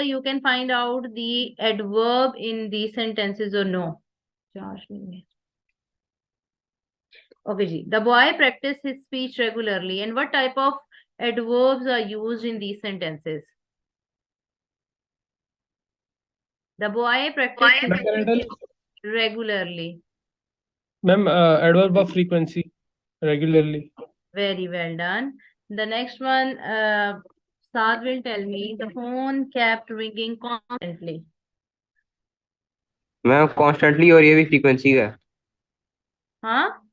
you can find out the adverb in these sentences or no? Okay, ji. The boy practiced his speech regularly. And what type of adverbs are used in these sentences? The boy practiced his speech regularly. Ma'am, adverb of frequency, regularly. Very well done. The next one, Saad will tell me. The phone kept ringing constantly. Ma'am constantly और ये भी frequency का है। हाँ,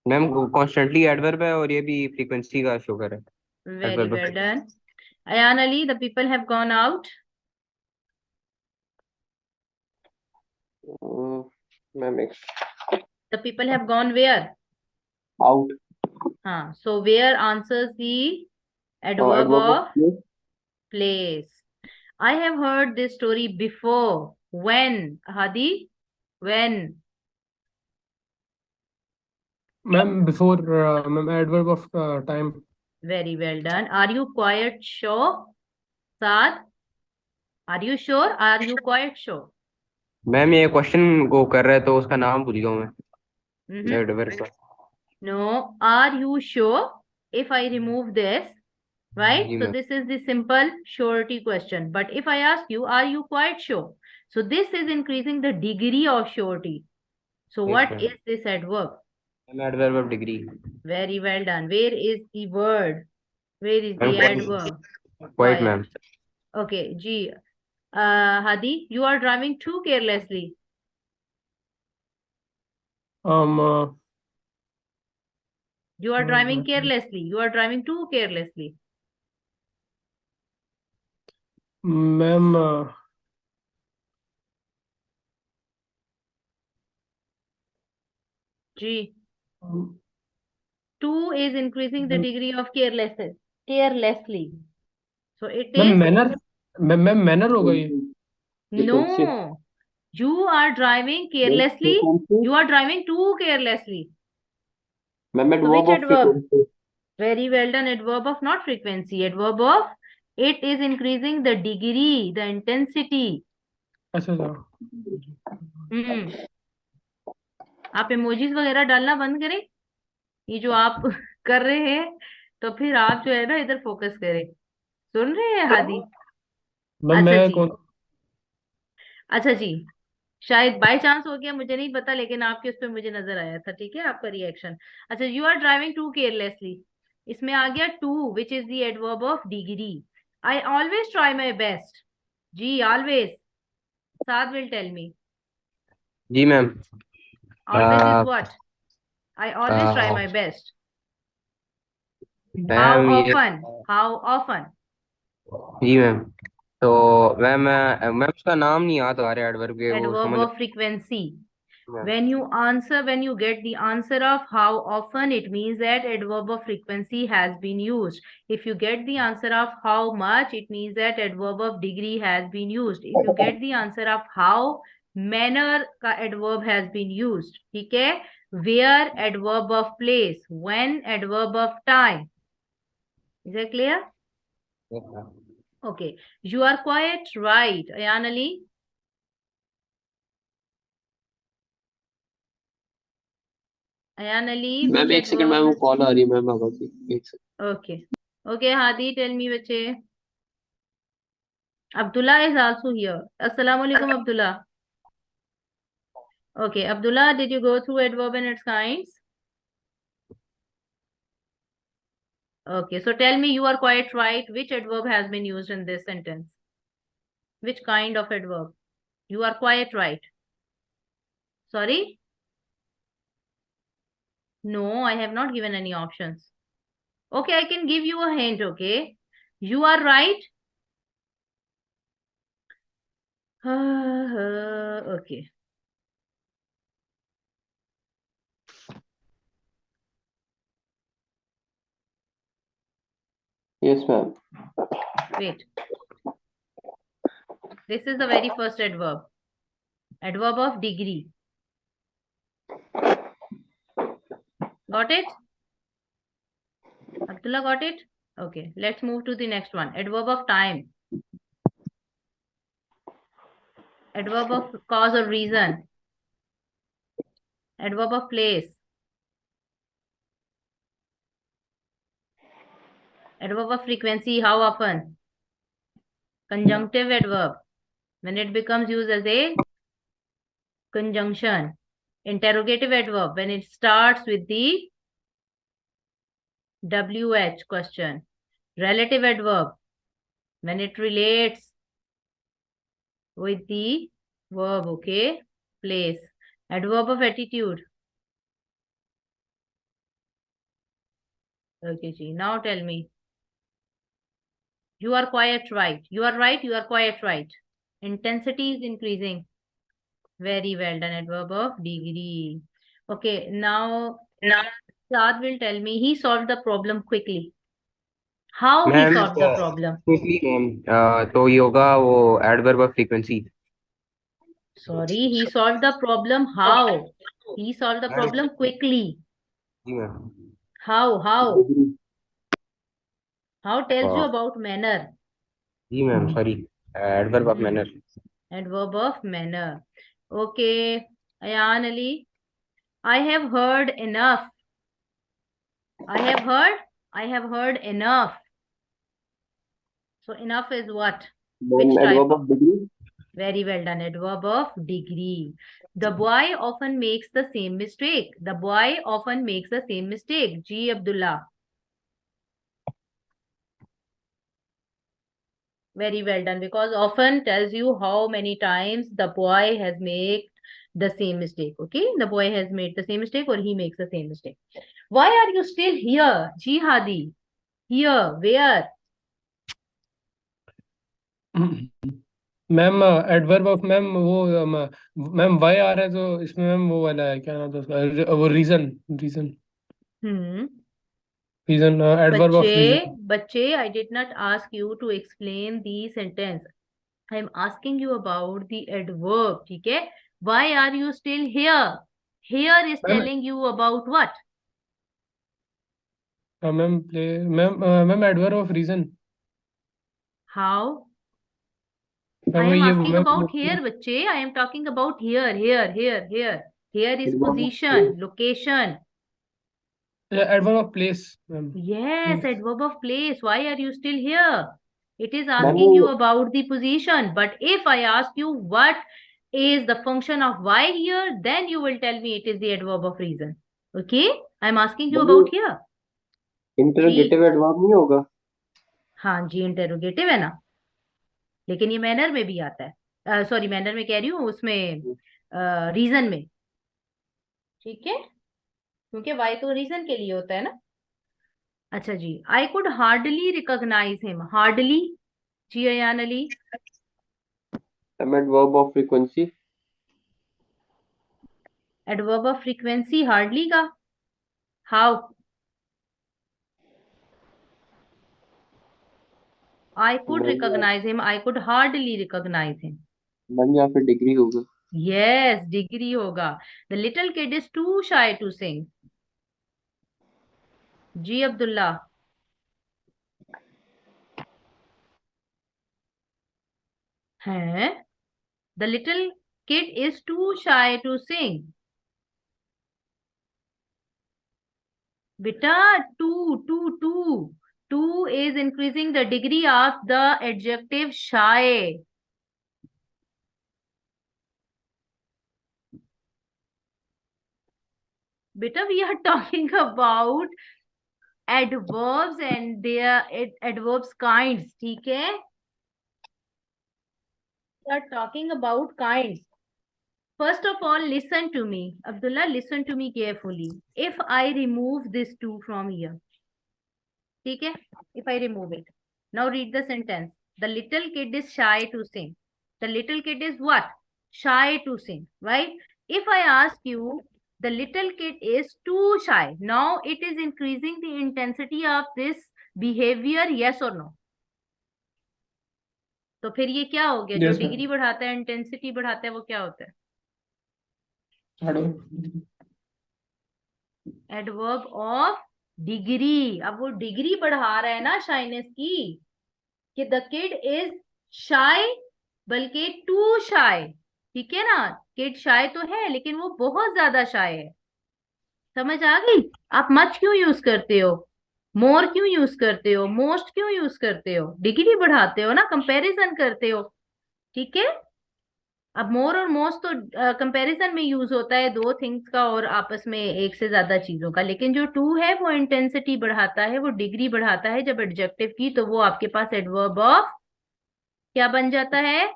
ma'am constantly adverb है और ये भी फ्रीक्वेंसी का शो कर है। very Adverb. well done. Ayan Ali, the people have gone out. Ma'am The people have gone where? Out. हाँ, so where answers the adverb of place. I have heard this story before. When, Hadi? When? Ma'am, before, ma'am, adverb of time. Very well done. Are you quite sure, Saad? Are you sure? Are you quite sure? Ma'am ये question को कर रहा है तो उसका नाम भूल गया हूँ मैं एडवर्ब का। No. Are you sure? If I remove this, right? जी So ma'am. this is the simple surety question. But if I ask you, are you quite sure? So this is increasing the degree of surety. So Yes, what ma'am. is this adverb? Adverb of degree. Very well done. Where is the word? Where is the Ma'am, adverb? Quite, ma'am. Okay, G. Hadi, you are driving too carelessly. You are driving carelessly. You are driving too carelessly. Ma'am, G. 2 is increasing the degree of carelessly. So it is. ma'am, manner होगा ये. No. You are driving carelessly. You are driving too carelessly. Ma'am, So which adverb of adverb? frequency. Very well done. Adverb of not frequency. Adverb of it is increasing the degree, the intensity. अच्छा. आप emojis वगैरह डालना बंद करें, ये जो आप कर रहे हैं, तो फिर आप जो है ना इधर फोकस करें। सुन रहे हैं हादी? अच्छा जी, अच्छा जी, शायद बाय चांस हो गया, मुझे नहीं पता, लेकिन आपके उस पर मुझे नजर आया था। ठीक है, आपका रिएक्शन। अच्छा, you are driving too carelessly, इसमें आ गया too which is the adverb of degree. I always try my best. जी, always. Saad will tell me. जी ma'am. Always is what? I always try my best. How ma'am ये often? How often? जी ma'am. तो ma'am उसका नाम नहीं याद आ रहा एडवर्ब के, वो Adverb समझ। of frequency. When you answer, when you get the answer of how often, it means that adverb of frequency has been used. If you get the answer of how much, it means that adverb of degree has been used. If you get the answer of how, manner का adverb has been used. ठीक है? Where, adverb of place. When, adverb of time. Is that clear? Yes, ma'am. Okay. You are quite right, Ayan Ali. Ayan Ali. Ma'am एक second ma'am, call आ रही है ma'am, आवाज एक second. Okay. Okay, Hadi, tell me, bache. Abdullah is also here. Assalamu alaikum, Abdullah. Okay, Abdullah, did you go through adverb and its kinds? Okay, so tell me, you are quite right. Which adverb has been used in this sentence? Which kind of adverb? You are quite right. Sorry? No, I have not given any options. Okay, I can give you a hint, okay? You are right. Okay. Yes, ma'am. Wait. This is the very first adverb. Adverb of degree. Got it? Abdullah got it? Okay, let's move to the next one. Adverb of time. Adverb of cause or reason. Adverb of place. Adverb of frequency, how often? Conjunctive adverb, when it becomes used as a conjunction. Interrogative adverb, when it starts with the WH question. Relative adverb, when it relates with the verb, okay? Place. Adverb of attitude. Okay, ji. Now tell me. You are quite right. You are right. You are quite right. Intensity is increasing. Very well done. Adverb of degree. Okay, now Saad will tell me he solved the problem quickly. How he ma'am solved the problem? Quickly ma'am, तो ये होगा वो adverb of frequency. Sorry, he solved the problem how? He solved the problem quickly. जी ma'am. How? Degree. How tells you about manner. जी ma'am, sorry, adverb of manner. Adverb of manner. Okay, Ayan Ali. I have heard enough. I have heard enough. So enough is what? Which type adverb of? Of degree. Very well done. Adverb of degree. The boy often makes the same mistake. The boy often makes the same mistake. G. Abdullah. Very well done, because often tells you how many times the boy has made the same mistake. Okay, the boy has made the same mistake or he makes the same mistake. Why are you still here? Ji Hadi. Here, where? Ma'am adverb of ma'am वो ma'am Y आ रहा है तो इसमें ma'am वो वाला है, क्या नाम था उसका, वो reason reason Hmm. Reason adverb of reason. बच्चे, I did not ask you to explain the sentence. I am asking you about the adverb. ठीक है? Why are you still here? Here is ma'am telling you about what? Ma'am play ma'am ma'am adverb of reason. How? I ma'am am ये asking ma'am about here, बच्चे. I am talking about here. Here is position, location. Adverb of place ma'am. Yes, adverb of place. Why are you still here? It is asking you about the position. But if I ask you what is the function of why here, then you will tell me it is the adverb of reason. Okay? I am asking you about here. Interrogative adverb नहीं होगा? हाँ जी, interrogative है ना, लेकिन ये manner में भी आता है। सॉरी, मैनर में कह रही हूँ, उसमें रीजन में। ठीक है, क्योंकि वाई तो रीजन के लिए होता है ना। अच्छा जी, I could hardly recognise him. Hardly, जी Ayan Ali. Adverb of frequency. Adverb of frequency hardly का how? I could recognize him. I could hardly recognize him. Ma'am या फिर डिग्री होगा? Yes, degree होगा. The little kid is too shy to sing. Ji Abdullah. हैं? The little kid is too shy to sing. Beta, two is increasing the degree of the adjective shy. Beta, we are talking about adverbs and their adverbs kinds. ठीक है? We are talking about kinds. First of all, listen to me. Abdullah, listen to me carefully. If I remove this two from here, okay? If I remove it. Now read the sentence. The little kid is shy to sing. The little kid is what? Shy to sing, right? If I ask you, the little kid is too shy. Now it is increasing the intensity of this behavior, yes or no? तो फिर ये क्या हो गया? जो Yes, degree बढ़ाता है, intensity बढ़ाता है, वो क्या होता है? Adverb of degree. अब वो डिग्री बढ़ा रहा है ना शाइनेस की, कि द किड इज शाय, बल्कि टू शाय। ठीक है ना। किड शाय तो है लेकिन वो बहुत ज्यादा शाय है। समझ आ गई। आप मच क्यों यूज करते हो, मोर क्यों यूज करते हो, मोस्ट क्यों यूज करते हो, डिग्री बढ़ाते हो ना, कंपैरिजन करते हो। ठीक है। अब मोर और मोस्ट तो कंपैरिजन में यूज होता है दो थिंग्स का और आपस में एक से ज्यादा चीजों का, लेकिन जो टू है वो इंटेंसिटी बढ़ाता है, वो डिग्री बढ़ाता है जब एडजेक्टिव की, तो वो आपके पास एडवर्ब ऑफ क्या बन जाता है,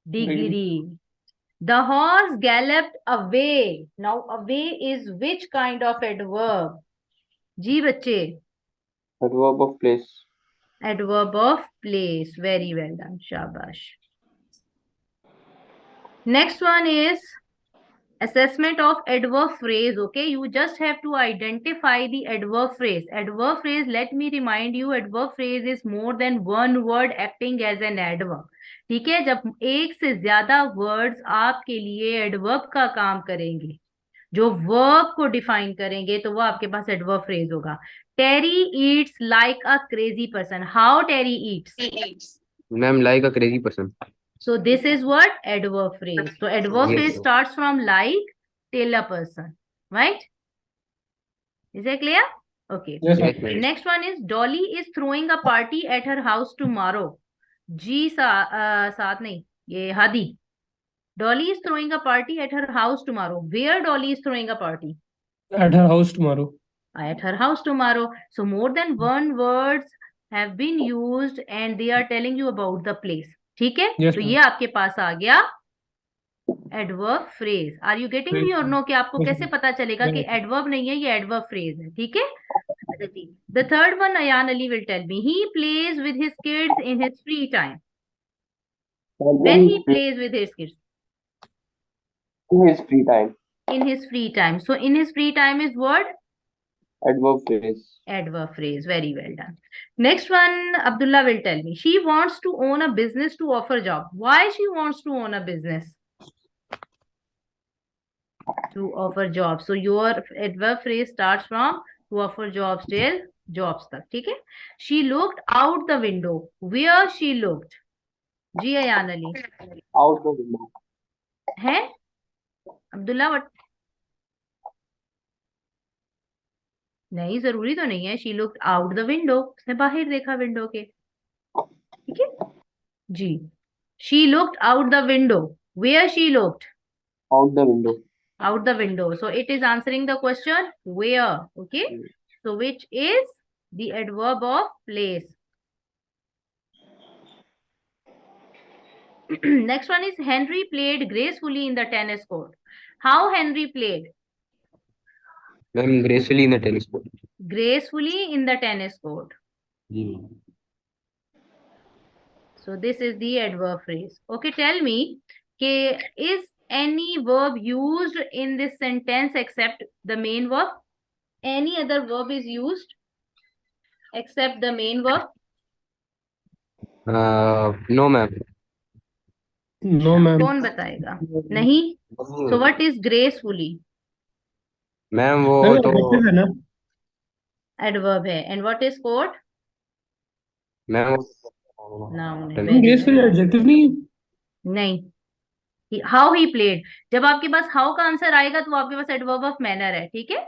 degree. Degree. The horse galloped away. Now away is which kind of adverb. जी बच्चे। Adverb of place. Adverb of place, very well done, शाबाश। Next one is assessment of adverb phrase. Okay, you just have to identify the adverb phrase. Adverb phrase, let me remind you, adverb phrase is more than one word acting as an adverb. ठीक है, जब एक से ज्यादा words आपके लिए adverb का काम करेंगे, जो वर्ब को डिफाइन करेंगे, तो वो आपके पास एडवर्ब फ्रेज होगा। Terry eats like a crazy person. How Terry eats. Ma'am like a crazy person. So this is what adverb phrase. So adverb yes phrase starts from like till a person, right? Is that clear? Okay. Yes yes ma'am. Next one is Dolly is throwing a party at her house tomorrow. साथ नहीं, ये Hadi. Dolly is throwing a party at her house tomorrow. Where Dolly is throwing a party? At her house tomorrow. At her house tomorrow. So more than one words have been used and they are telling you about the place. ठीक है, yes तो ma'am. ये आपके पास आ गया adverb phrase. Are you getting me और no, कि आपको कैसे पता चलेगा कि एडवर्ब नहीं है ये एडवर्ब फ्रेज है। ठीक है। अच्छा जी, the third one Ayan Ali will tell me, he plays with his kids in his free time. When he plays with his kids In his free time. in his free time, so in his free time is word Adverb phrase. adverb phrase, very well done. Next one Abdullah will tell me, she wants to own a business to offer job. Why she wants to own a business? To offer jobs. So your adverb phrase starts from to offer jobs till jobs तक। ठीक है। She looked out the window. Where she looked? Ji Ayan Ali. Out the window. है Abdullah what, नहीं जरूरी तो नहीं है। She looked out the window, उसने बाहर देखा विंडो के। ठीक है जी। She looked out the window. Where she looked Out the window. out the window, so it is answering the question where. Okay, so which is the adverb of place. Next one is Henry played gracefully in the tennis court. How Henry played? Ma'am gracefully in the tennis court. Gracefully in the tennis court. जी। So this is the adverb phrase. Okay, tell me, is any verb used in this sentence except the main verb? Any other verb is used except the main verb? No ma'am. No ma'am. कौन बताएगा? नहीं। So what is gracefully? Ma'am वो ma'am तो adjective है ना। Adverb है। And what is quote? Ma'am Noun है। Very graceful well. Adjective नहीं है। नहीं, हाउ ही प्लेड। जब आपके पास हाउ का आंसर आएगा तो आपके पास एडवर्ब ऑफ मैनर है। ठीक है।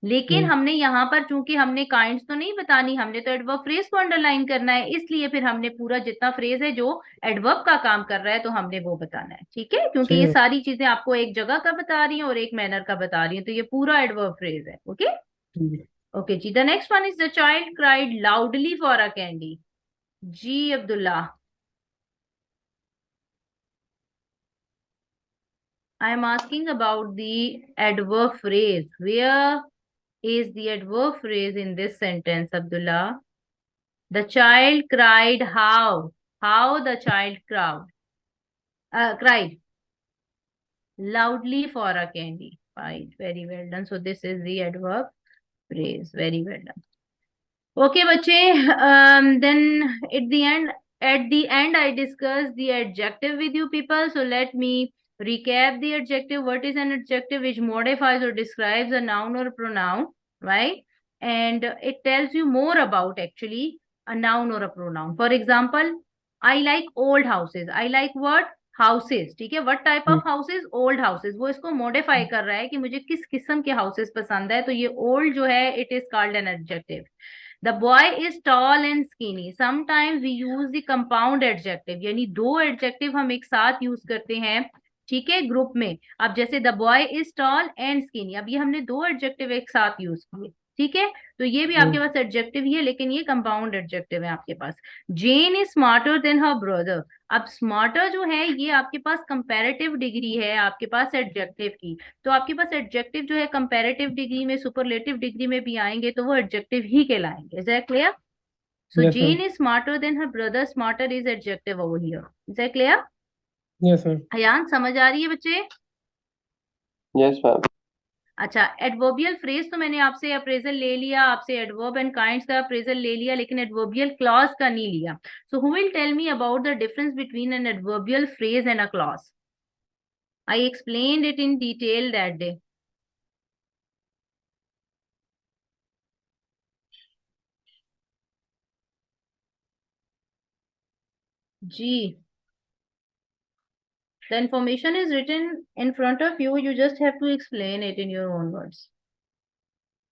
लेकिन हमने यहाँ पर चूंकि हमने काइंड्स तो नहीं बतानी, हमने तो एडवर्ब फ्रेज को अंडरलाइन करना है, इसलिए फिर हमने पूरा जितना फ्रेज है जो एडवर्ब का काम कर रहा है तो हमने वो बताना है। ठीक है, क्योंकि ये सारी चीजें आपको एक जगह का बता रही हैं और एक मैनर का बता रही हैं, तो ये पूरा एडवर्ब फ्रेज है। ओके ओके जी। The next one is the child cried loudly for a candy. जी Abdullah. I am asking about the adverb phrase. Where is the adverb phrase in this sentence, Abdullah? The child cried how? How the child cried loudly for a candy. Right, very well done. So this is the adverb phrase. Very well done. Okay, bache. Then at the end, I discussed the adjective with you people. So let me recap the adjective. What is an adjective? Which modifies or describes a noun or a pronoun, right? And it tells you more about actually a noun or a pronoun. For example, I like old houses. I like what? Houses, ठीक है, what type of houses, old houses. वो इसको modify कर रहा है कि मुझे किस किस्म के हाउसेस पसंद है, तो ये ओल्ड जो है it is called an adjective. The boy is tall and skinny, sometimes we use the compound adjective, यानी दो एडजेक्टिव हम एक साथ यूज करते हैं, ठीक है, ग्रुप में। अब जैसे the boy is tall and skinny, अब ये हमने दो एडजेक्टिव एक साथ यूज किए, ठीक है, तो ये भी आपके पास एडजेक्टिव ही है, लेकिन ये कंपाउंड एडजेक्टिव है आपके पास। Jane is smarter than her brother, अब स्मार्टर जो है ये आपके पास कंपैरेटिव डिग्री है आपके पास एडजेक्टिव की, तो आपके पास एडजेक्टिव जो है कंपैरेटिव डिग्री में, सुपरलेटिव डिग्री में भी आएंगे तो वो एडजेक्टिव ही कहलाएंगे। Is that clear? So Yes, Jane ma'am. Is smarter than her brother, smarter is adjective over here. Is that clear? Yes, ma'am. Ayaan समझ आ रही है बच्चे? Yes ma'am. अच्छा, एडवर्बियल फ्रेज तो मैंने आपसे अप्रेजल ले लिया, आपसे एडवर्ब एंड काइंड्स का अप्रेजल ले लिया, लेकिन एडवर्बियल क्लॉज का नहीं लिया। सो who will tell me about the difference between an adverbial phrase and a clause? I explained it in detail that day. G. The information is written in front of you. You just have to explain it in your own words.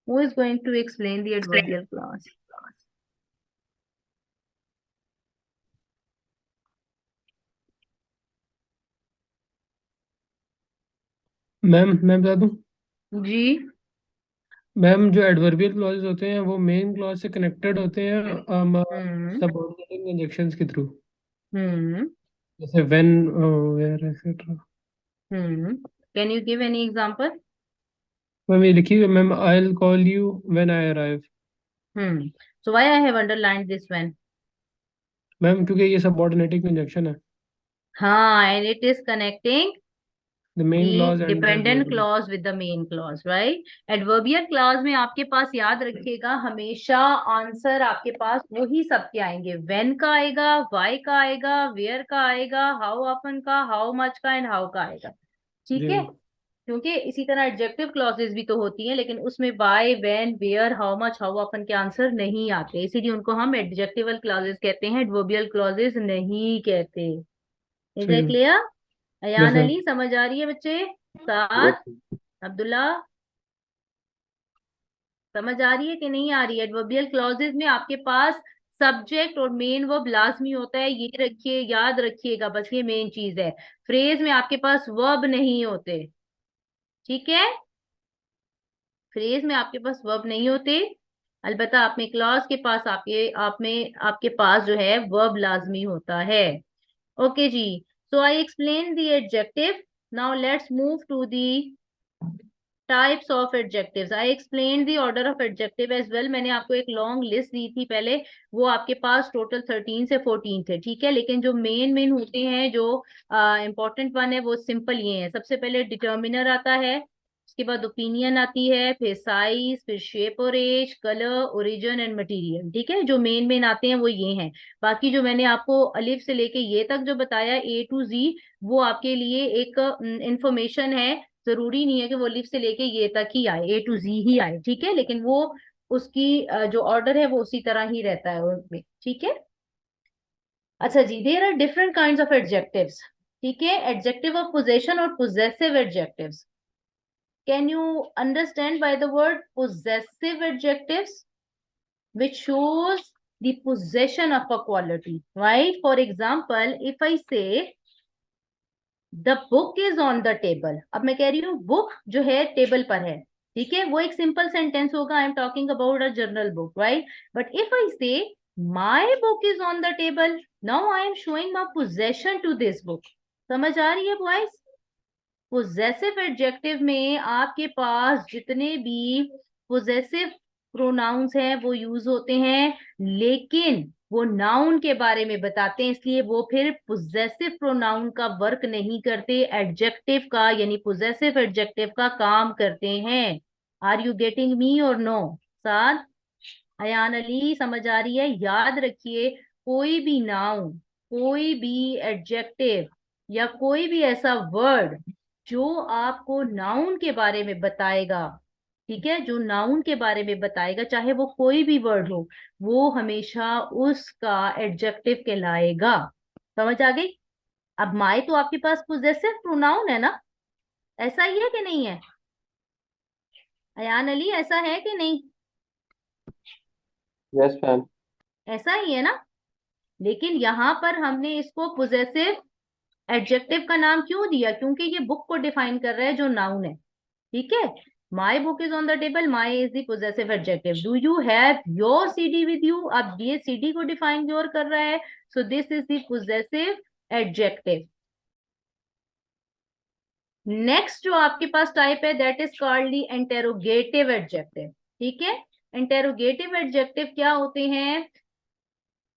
Who is going to explain the adverbial clause? Ma'am मैं बता दूं। जी। Ma'am जो adverbial clauses होते हैं वो main clause से connected होते हैं हम्म। सबऑर्डिनेटिंग इंजेक्शंस के थ्रू, हम्म। जैसे when, where, etcetera. Can you give any example? Ma'am ये लिखिए, ma'am I will call you when I arrive. So why I have underlined this when? Ma'am क्योंकि ये सबऑर्डिनेटिंग इंजेक्शन है, हाँ, and it is connecting the main the clause and the dependent adverbial. clause with the main clause, right? Adverbial clause में आपके पास याद रखिएगा हमेशा answer आपके पास वही सबके आएंगे, when का आएगा, why का आएगा, where का आएगा, how often का, how much का एंड how का आएगा, ठीक जी है। मैम। क्योंकि इसी तरह एडजेक्टिव क्लॉजेस भी तो होती हैं, लेकिन उसमें by, when, where, how much, how often के आंसर नहीं आते, इसीलिए उनको हम एडजेक्टिवल क्लॉजेस कहते हैं, एडवर्बियल क्लॉजेस नहीं कहते। इज ठीक दैट है। Clear? Yes Ayaan ma'am. Ali समझ आ रही है बच्चे? साथ यस। अब्दुल्ला समझ आ रही है कि नहीं आ रही है? एडवर्बियल क्लॉजेस में आपके पास सब्जेक्ट और मेन वर्ब लाजमी होता है, ये रखिए, याद रखिएगा, बस ये मेन चीज है। फ्रेज में आपके पास वर्ब नहीं होते, ठीक है, फ्रेज में आपके पास वर्ब नहीं होते, अलबत्ता आप में क्लॉज के पास आपके पास जो है वर्ब लाजमी होता है। ओके जी, so I explain the adjective, now let's move to the types of adjectives. I explain the order of adjective as well, मैंने आपको एक लॉन्ग लिस्ट दी थी पहले, वो आपके पास टोटल 13 से 14 थे, ठीक है, लेकिन जो मेन मेन होते हैं, जो इंपॉर्टेंट वन है, वो सिंपल ये है। सबसे पहले डिटर्मिनर आता है, उसके बाद ओपिनियन आती है, फिर साइज, फिर शेप और age, colour, origin and material, ठीक है, जो मेन मेन आते हैं वो ये हैं। बाकी जो मैंने आपको अलिफ से लेके ये तक जो बताया, ए टू जी, वो आपके लिए एक इंफॉर्मेशन है, जरूरी नहीं है कि वो अलिफ से लेके ये तक ही आए, ए टू जी ही आए, ठीक है, लेकिन वो उसकी जो ऑर्डर है वो उसी तरह ही रहता है उसमें, ठीक है। अच्छा जी, there are different kinds of adjectives, ठीक है, एडजेक्टिव ऑफ पोजेशन और possessive adjectives. Can you understand by the word possessive adjectives which shows the possession of a quality, right? For example, if I say the book is on the table, अब मैं कह रही हूँ book जो है table पर है, ठीक है, वो एक सिंपल सेंटेंस होगा, I am talking about a general book, right? But if I say my book is on the table, now I am showing my possession to this book. समझ आ रही है बॉयज? पोजेसिव एडजेक्टिव में आपके पास जितने भी possessive pronounce हैं वो यूज होते हैं, लेकिन वो नाउन के बारे में बताते हैं, इसलिए वो फिर पोजेसिव प्रोनाउन का वर्क नहीं करते, एडजेक्टिव का यानी पोजेसिव एडजेक्टिव का काम करते हैं। आर यू गेटिंग मी और नो? साथ अयान अली समझ आ रही है? याद रखिए, कोई भी नाउन, कोई भी एडजेक्टिव या कोई भी ऐसा वर्ड जो आपको नाउन के बारे में बताएगा, ठीक है, जो नाउन के बारे में बताएगा, चाहे वो कोई भी वर्ड हो, वो हमेशा उसका एडजेक्टिव कहलाएगा। समझ आ गई? अब माई तो आपके पास पोजेसिव प्रोनाउन है ना, ऐसा ही है कि नहीं है अयान अली, ऐसा है कि नहीं? Yes ma'am. ऐसा ही है ना। लेकिन यहाँ पर हमने इसको पोजेसिव एडजेक्टिव का नाम क्यों दिया? क्योंकि ये बुक को डिफाइन कर रहा है जो नाउन है। ठीक है, माई book is on the table, my is the possessive adjective. Do you have your CD with you? अब ये सीडी को डिफाइन योर कर रहा है, so this is the possessive adjective. Next जो आपके पास टाइप है that is called the interrogative adjective. ठीक है, इंटेरोगेटिव एडजेक्टिव क्या होते हैं?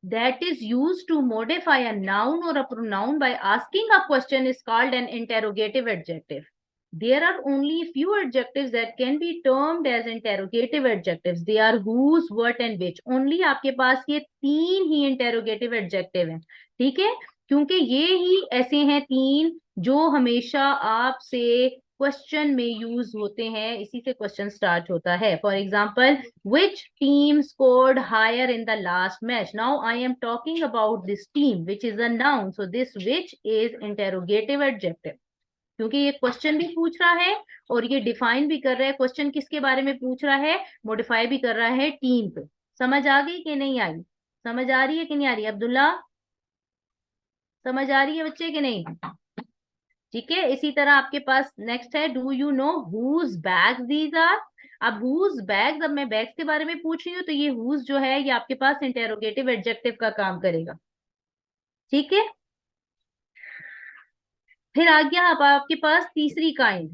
that is used to modify a noun or a pronoun by asking a question is called an interrogative adjective. There are only few adjectives that can be termed as interrogative adjectives. They are whose, what and which. Only आपके पास ये तीन ही interrogative adjective हैं, ठीक है? क्योंकि ये ही ऐसे हैं तीन जो हमेशा आपसे क्वेश्चन में यूज होते हैं, इसी से क्वेश्चन स्टार्ट होता है। For example, which team scored higher in the last match? Now I am talking about this team, which is a noun. So this which is interrogative adjective, क्योंकि ये question भी पूछ रहा है और ये डिफाइन भी कर रहा है। क्वेश्चन किसके बारे में पूछ रहा है? मॉडिफाई भी कर रहा है टीम पे। समझ आ गई कि नहीं आई? समझ आ रही है कि नहीं आ रही? अब्दुल्ला, समझ आ रही है बच्चे कि नहीं? ठीक है, इसी तरह आपके पास नेक्स्ट है, do you know whose bags these are? अब हुज बैग्स, अब मैं बैग्स के बारे में पूछ रही हूँ तो ये हुज जो है ये आपके पास इंटेरोगेटिव एडजेक्टिव का काम करेगा। ठीक है, फिर आ गया अब आपके पास तीसरी काइंड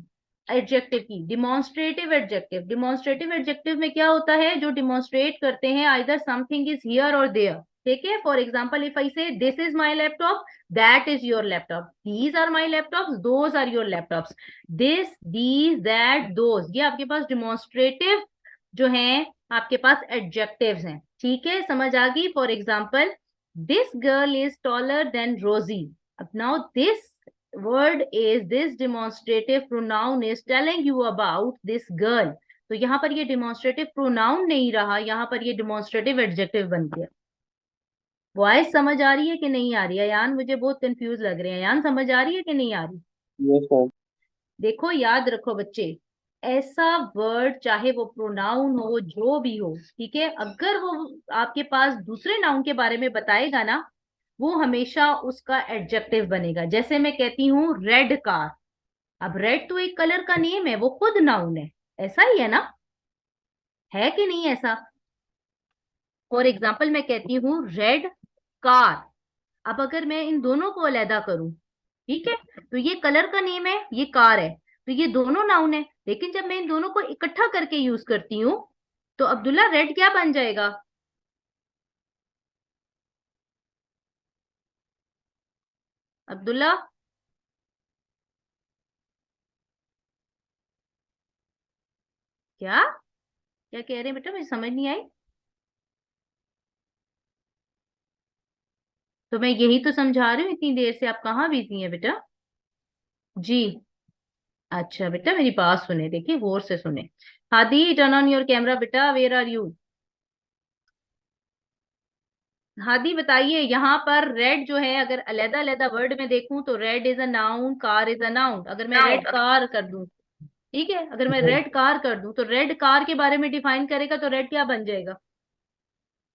एडजेक्टिव की, डिमॉन्स्ट्रेटिव एडजेक्टिव। डिमॉन्स्ट्रेटिव एडजेक्टिव में क्या होता है? जो डिमॉन्स्ट्रेट करते हैं आइदर समथिंग इज हियर और देयर। ठीक है, for example if I say this is my laptop, that is your laptop, these are my laptops, those are your laptops, this, these, that, those, ये आपके पास demonstrative जो है आपके पास adjectives हैं। ठीक है, समझ आ गई? For example, this girl is taller than रोजी। अब now this word is, this demonstrative pronoun is telling you about this girl. तो यहाँ पर ये डिमॉन्स्ट्रेटिव प्रोनाउन नहीं रहा, यहाँ पर ये डिमॉन्स्ट्रेटिव एडजेक्टिव बन गया। वॉइस समझ आ रही है कि नहीं आ रही है? यान मुझे बहुत कंफ्यूज लग रहे हैं। यान समझ आ रही है कि नहीं आ रही? Yes ma'am. देखो याद रखो बच्चे, ऐसा वर्ड चाहे वो प्रोनाउन हो जो भी हो, ठीक है, अगर वो आपके पास दूसरे नाउन के बारे में बताएगा ना, वो हमेशा उसका एडजेक्टिव बनेगा। जैसे मैं कहती हूँ रेड कार, अब रेड तो एक कलर का नेम है, वो खुद नाउन है, ऐसा ही है ना, है कि नहीं ऐसा? फॉर एग्जाम्पल मैं कहती हूँ रेड कार, अब अगर मैं इन दोनों को अलहदा करूं, ठीक है, तो ये कलर का नेम है, ये कार है, तो ये दोनों नाउन है। लेकिन जब मैं इन दोनों को इकट्ठा करके यूज करती हूँ तो अब्दुल्ला रेड क्या बन जाएगा? अब्दुल्ला, क्या क्या कह रहे हैं बेटा? मुझे समझ नहीं आई। तो मैं यही तो समझा रही हूँ इतनी देर से, आप कहाँ बिजी हैं बेटा? जी, अच्छा बेटा मेरी बात सुने, देखिए गौर से सुने। Hadi, turn on your camera बेटा, वेयर आर यू? हादी बताइए, यहाँ पर रेड जो है अगर अलग अलग वर्ड में देखूं तो red is a noun, car is a noun. अगर मैं रेड कार कर दूं, ठीक है, अगर मैं रेड कार कर दूं तो रेड कार के बारे में डिफाइन करेगा तो रेड क्या बन जाएगा?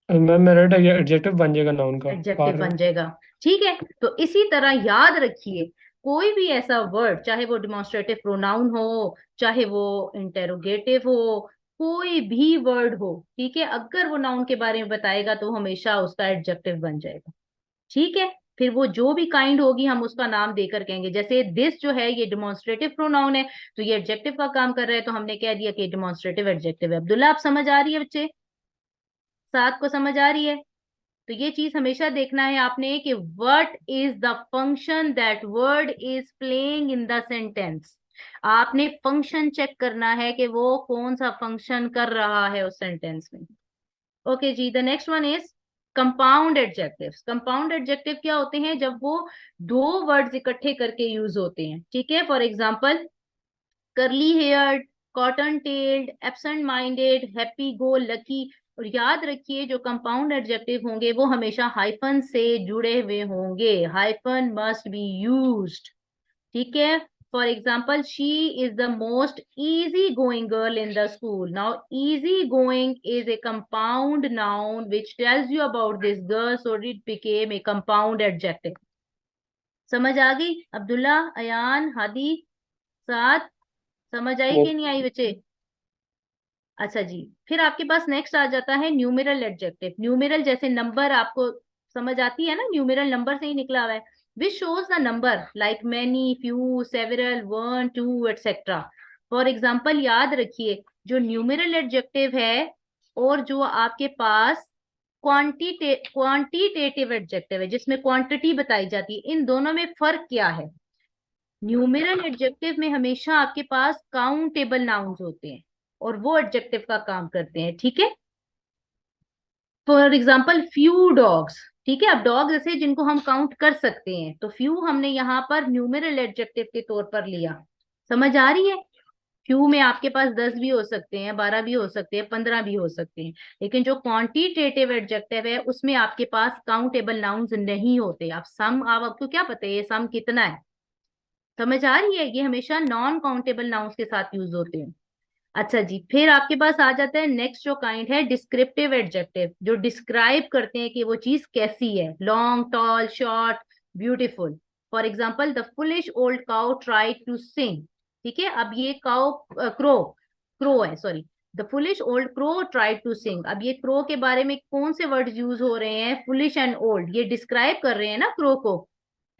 मैम मेरा एडजेक्टिव बन जाएगा नाउन का, एडजेक्टिव कार। बन जाएगा। ठीक है, तो इसी तरह याद रखिए, कोई भी ऐसा वर्ड, चाहे वो डिमॉन्स्ट्रेटिव प्रोनाउन हो, चाहे वो इंटेरोगेटिव हो, कोई भी वर्ड हो, ठीक है, अगर वो नाउन के बारे में बताएगा तो हमेशा उसका एडजेक्टिव बन जाएगा। ठीक है, फिर वो जो भी काइंड होगी हम उसका नाम देकर कहेंगे। जैसे दिस जो है ये डिमॉन्स्ट्रेटिव प्रोनाउन है, तो ये एडजेक्टिव का काम कर रहा है, तो हमने कह दिया कि डिमॉन्स्ट्रेटिव एडजेक्टिव है। अब्दुल्ला, आप समझ आ रही है बच्चे? साथ को समझ आ रही है? तो ये चीज हमेशा देखना है आपने कि what is the function that word is playing in the sentence. आपने फंक्शन चेक करना है कि वो कौन सा फंक्शन कर रहा है उस सेंटेंस में। ओके जी, the next one is compound adjectives. Compound adjective क्या होते हैं? जब वो दो वर्ड्स इकट्ठे करके यूज होते हैं। ठीक है, for example, curly heard, cotton tailed, absent minded, happy go lucky, और याद रखिए जो कंपाउंड एडजेक्टिव होंगे वो हमेशा हाइफन से जुड़े हुए होंगे, हाइफन मस्ट बी यूज्ड, ठीक है। For example, she is the most easy going girl in the school. Now easy going is a compound noun which tells you about this girl, so it became a compound adjective. समझ आ गई अब्दुल्ला, अयान, हादी, साथ? समझ आई कि नहीं आई बच्चे? अच्छा जी, फिर आपके पास नेक्स्ट आ जाता है न्यूमेरल एडजेक्टिव। न्यूमेरल जैसे नंबर, आपको समझ आती है ना, न्यूमेरल नंबर से ही निकला हुआ है। Which shows the number like many, few, several, one, two, etcetera. For example याद रखिए, जो न्यूमेरल एडजेक्टिव है और जो आपके पास क्वांटिटेटिव एडजेक्टिव है जिसमें क्वांटिटी बताई जाती है, इन दोनों में फर्क क्या है? न्यूमेरल एडजेक्टिव में हमेशा आपके पास काउंटेबल नाउन्स होते हैं और वो एडजेक्टिव का काम करते हैं, ठीक है। फॉर एग्जाम्पल फ्यू डॉग्स, ठीक है। अब डॉग जैसे जिनको हम काउंट कर सकते हैं, तो फ्यू हमने यहाँ पर न्यूमेरल एडजेक्टिव के तौर पर लिया। समझ आ रही है? फ्यू में आपके पास 10 भी हो सकते हैं, 12 भी हो सकते हैं, 15 भी हो सकते हैं, लेकिन जो क्वांटिटेटिव एडजेक्टिव है उसमें आपके पास काउंटेबल नाउन्स नहीं होते। आप सम, आप आपको क्या पता है ये सम कितना है? समझ आ रही है? ये हमेशा नॉन काउंटेबल नाउन्स के साथ यूज होते हैं। अच्छा जी, फिर आपके पास आ जाता है नेक्स्ट जो काइंड है डिस्क्रिप्टिव एडजेक्टिव, जो डिस्क्राइब करते हैं कि वो चीज कैसी है, long, tall, short, beautiful. For example, the foolish old cow tried to sing, ठीक है। अब ये काउ, क्रो, क्रो है, sorry, the foolish old crow tried to sing. अब ये क्रो के बारे में कौन से वर्ड यूज हो रहे हैं? फुलिश एंड ओल्ड, ये डिस्क्राइब कर रहे हैं ना क्रो को,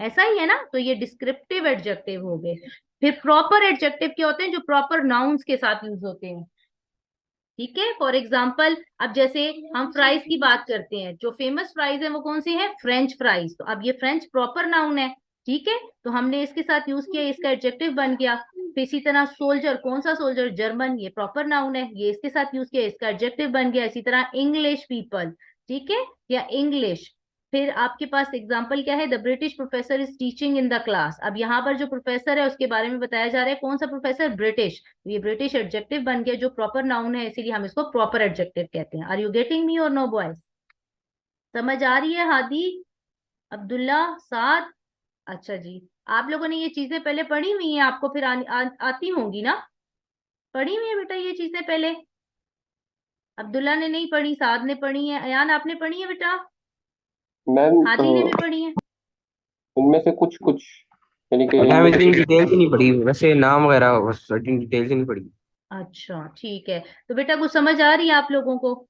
ऐसा ही है ना, तो ये डिस्क्रिप्टिव एडजेक्टिव हो गए। फिर प्रॉपर एडजेक्टिव क्या होते हैं? जो प्रॉपर नाउन्स के साथ यूज होते हैं, ठीक है। फॉर एग्जाम्पल, अब जैसे हम फ्राइज की बात करते हैं, जो फेमस फ्राइज है वो कौन सी है? French fries. तो अब ये फ्रेंच प्रॉपर नाउन है, ठीक है, तो हमने इसके साथ यूज किया, इसका एडजेक्टिव बन गया। फिर इसी तरह सोल्जर, कौन सा सोल्जर? जर्मन, ये प्रॉपर नाउन है, ये इसके साथ यूज किया, इसका एडजेक्टिव बन गया। इसी तरह इंग्लिश पीपल, ठीक है, या इंग्लिश। फिर आपके पास एग्जाम्पल क्या है? The British professor is teaching in the class. अब यहाँ पर जो प्रोफेसर है उसके बारे में बताया जा रहा है, कौन सा प्रोफेसर? ब्रिटिश। ये ब्रिटिश एडजेक्टिव बन गया जो प्रॉपर नाउन है, इसीलिए हम इसको प्रॉपर एडजेक्टिव कहते हैं। आर यू गेटिंग मी और नो बॉयज? समझ आ रही है हादी, अब्दुल्ला, साद? अच्छा जी, आप लोगों ने ये चीजें पहले पढ़ी हुई हैं, आपको फिर आती होंगी ना? पढ़ी हुई है बेटा ये चीजें पहले? अब्दुल्ला ने नहीं पढ़ी, साद ने पढ़ी है, अयान आपने पढ़ी है बेटा? मैम हादी ने भी पढ़ी है? उनमें से कुछ कुछ, यानी कि मैम इनमें इतनी से डिटेल से नहीं पढ़ी, वैसे नाम वगैरह बस इतनी डिटेल से नहीं पढ़ी। अच्छा ठीक है, तो बेटा कुछ समझ आ रही है आप लोगों को?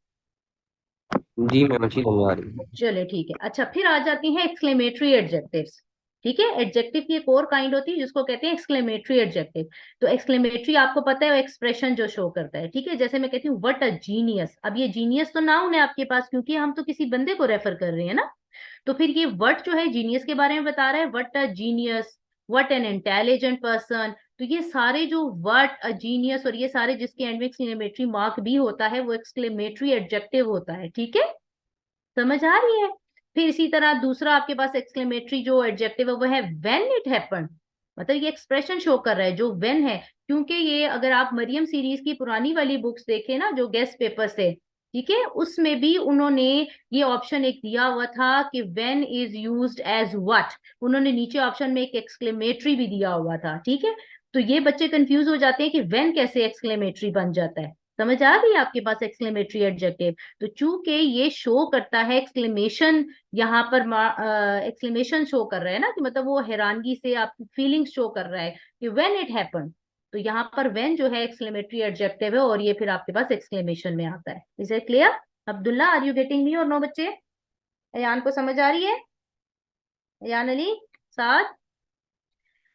जी मैम, अच्छी समझ आ रही है। चले ठीक है। अच्छा, फिर आ जाती हैं एक्सक्लेमेटरी एडजेक्टिव्स, ठीक है। एडजेक्टिव की एक और काइंड होती है जिसको कहते हैं एक्सक्लेमेटरी एडजेक्टिव। तो एक्सक्लेमेटरी आपको पता है वो एक्सप्रेशन जो शो करता है, ठीक है। जैसे मैं कहती हूँ व्हाट अ जीनियस। अब ये जीनियस तो नाउन है आपके पास, क्योंकि हम तो किसी बंदे को रेफर कर रहे हैं ना। तो फिर ये वर्ड जो है जीनियस के बारे में बता रहा है, what a genius, what an intelligent person. तो ये सारे जो व्हाट अ जीनियस और ये सारे जिसके एंड में एक्सक्लेमेटरी मार्क भी होता है वो एक्सक्लेमेटरी एडजेक्टिव होता है, ठीक है। समझ आ रही है? फिर इसी तरह दूसरा आपके पास एक्सक्लेमेटरी जो एडजेक्टिव है वो है व्हेन इट हैपन। मतलब ये एक्सप्रेशन शो कर रहा है जो व्हेन है, क्योंकि ये अगर आप मरियम सीरीज की पुरानी वाली बुक्स देखें ना जो गेस्ट पेपर से, ठीक है, उसमें भी उन्होंने ये ऑप्शन एक दिया हुआ था कि when is used as what. उन्होंने नीचे ऑप्शन में एक एक्सक्लेमेटरी भी दिया हुआ था, ठीक है। तो ये बच्चे कंफ्यूज हो जाते हैं कि व्हेन कैसे एक्सक्लेमेटरी बन जाता है। समझ आ रही है आपके पास एक्सक्लेमेटरी एडजेक्टिव? तो चूंकि ये शो करता है एक्सक्लेमेशन, यहाँ पर एक्सक्लेमेशन शो कर रहा है ना, कि मतलब वो हैरानगी से आप फीलिंग्स शो कर रहा है कि व्हेन इट हैपन। तो यहाँ पर व्हेन जो है एक्सक्लेमेटरी एडजेक्टिव है और ये फिर आपके पास एक्सक्लेमेशन में आता है। Is it clear? Abdullah, are you getting me और नो बच्चे? अयान को समझ आ रही है? अयान अली, साथ?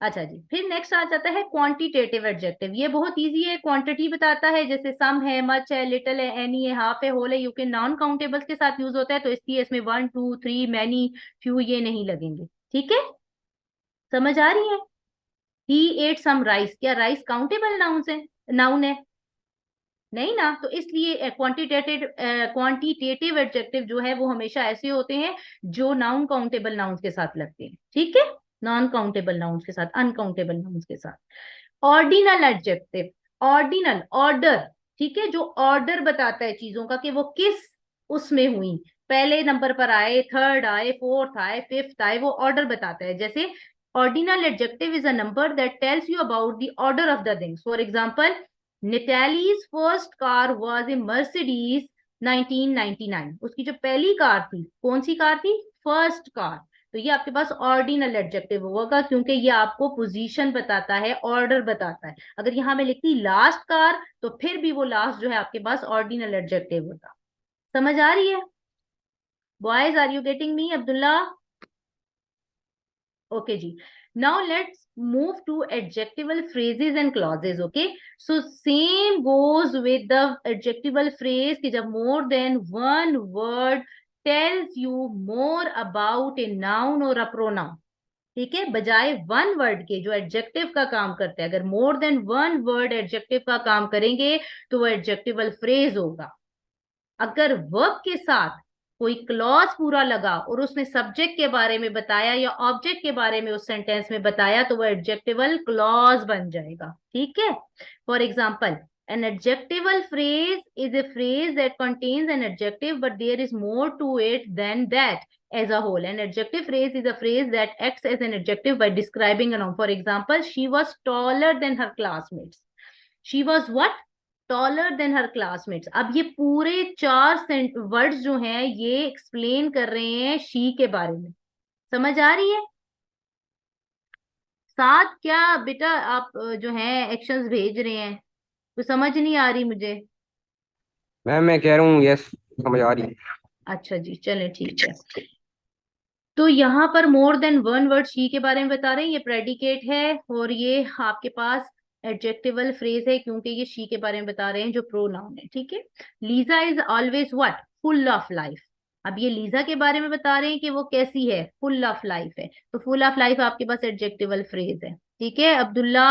अच्छा जी, फिर नेक्स्ट आ जाता है क्वांटिटेटिव एडजेक्टिव। ये बहुत इजी है, क्वांटिटी बताता है, जैसे सम है, मच है, लिटिल है, एनी है, हाफ है, होल है। यू के नॉन काउंटेबल्स के साथ यूज होता है, तो इसलिए इसमें 1, 2, 3, मैनी, फ्यू ये नहीं लगेंगे, ठीक है। समझ आ रही है? ही एट सम राइस, क्या राइस काउंटेबल नाउन है? नहीं ना, तो इसलिए क्वांटिटेटिव एडजेक्टिव जो है वो हमेशा ऐसे होते हैं जो नॉन काउंटेबल नाउन्स के साथ लगते हैं, ठीक है। नॉन काउंटेबल नाउन्स के साथ, अनकाउंटेबल नाउन्स के साथ। ऑर्डिनल एडजेक्टिव, ऑर्डिनल, ऑर्डर, ठीक है, जो ऑर्डर बताता है चीजों का कि वो किस उसमें हुई, पहले नंबर पर आए, थर्ड आए, फोर्थ आए, फिफ्थ आए, वो ऑर्डर बताता है। जैसे ordinal adjective is a number that tells you about the order of the things. For example, Natalie's first car was a Mercedes 1999। उसकी जो पहली कार थी, कौन सी कार थी? First car. तो ये आपके पास ऑर्डिनल एडजेक्टिव होगा, क्योंकि ये आपको पोजीशन बताता है, ऑर्डर बताता है। अगर यहाँ मैं लिखती लास्ट कार, तो फिर भी वो लास्ट जो है आपके पास ऑर्डिनल एडजेक्टिव होता। समझ आ रही है? Boys, are you getting me? Abdullah? Okay ji. Now let's move to adjectival phrases and clauses. Okay. So same goes with the adjectival phrase कि जब more than one word tells you more about a noun or a pronoun. ठीक है, बजाय one word के जो adjective का काम करते हैं, अगर more than one word adjective का काम करेंगे तो वो एडजेक्टिवल फ्रेज होगा। अगर वर्ब के साथ कोई क्लॉज पूरा लगा और उसने सब्जेक्ट के बारे में बताया या ऑब्जेक्ट के बारे में उस सेंटेंस में बताया, तो वो एडजेक्टिवल क्लॉज बन जाएगा। ठीक है, for example, an adjectival phrase is a phrase that contains an adjective but there is more to it than that. As a whole, an adjective phrase is a phrase that acts as an adjective by describing a noun. For example, she was taller than her classmates. She was what? Taller than her classmates. अब ये पूरे चार words जो हैं ये explain कर रहे हैं शी के बारे में। समझ आ रही है? साथ क्या बेटा आप जो है एक्शंस भेज रहे हैं, तो समझ नहीं आ रही मुझे। मैम मैं कह रहा हूँ यस, समझ आ रही है। अच्छा जी, चलें ठीक है। तो यहाँ पर more than one word she के बारे में बता रहे हैं, ये प्रेडिकेट है और ये आपके पास एडजेक्टिवल फ्रेज है, क्योंकि ये शी के बारे में बता रहे हैं जो प्रोनाउन है। ठीक है, Lisa is always what? Full of life. अब ये लीजा के बारे में बता रहे हैं कि वो कैसी है? फुल ऑफ लाइफ है। तो फुल ऑफ लाइफ आपके पास एडजेक्टिवल फ्रेज है। ठीक है अब्दुल्ला,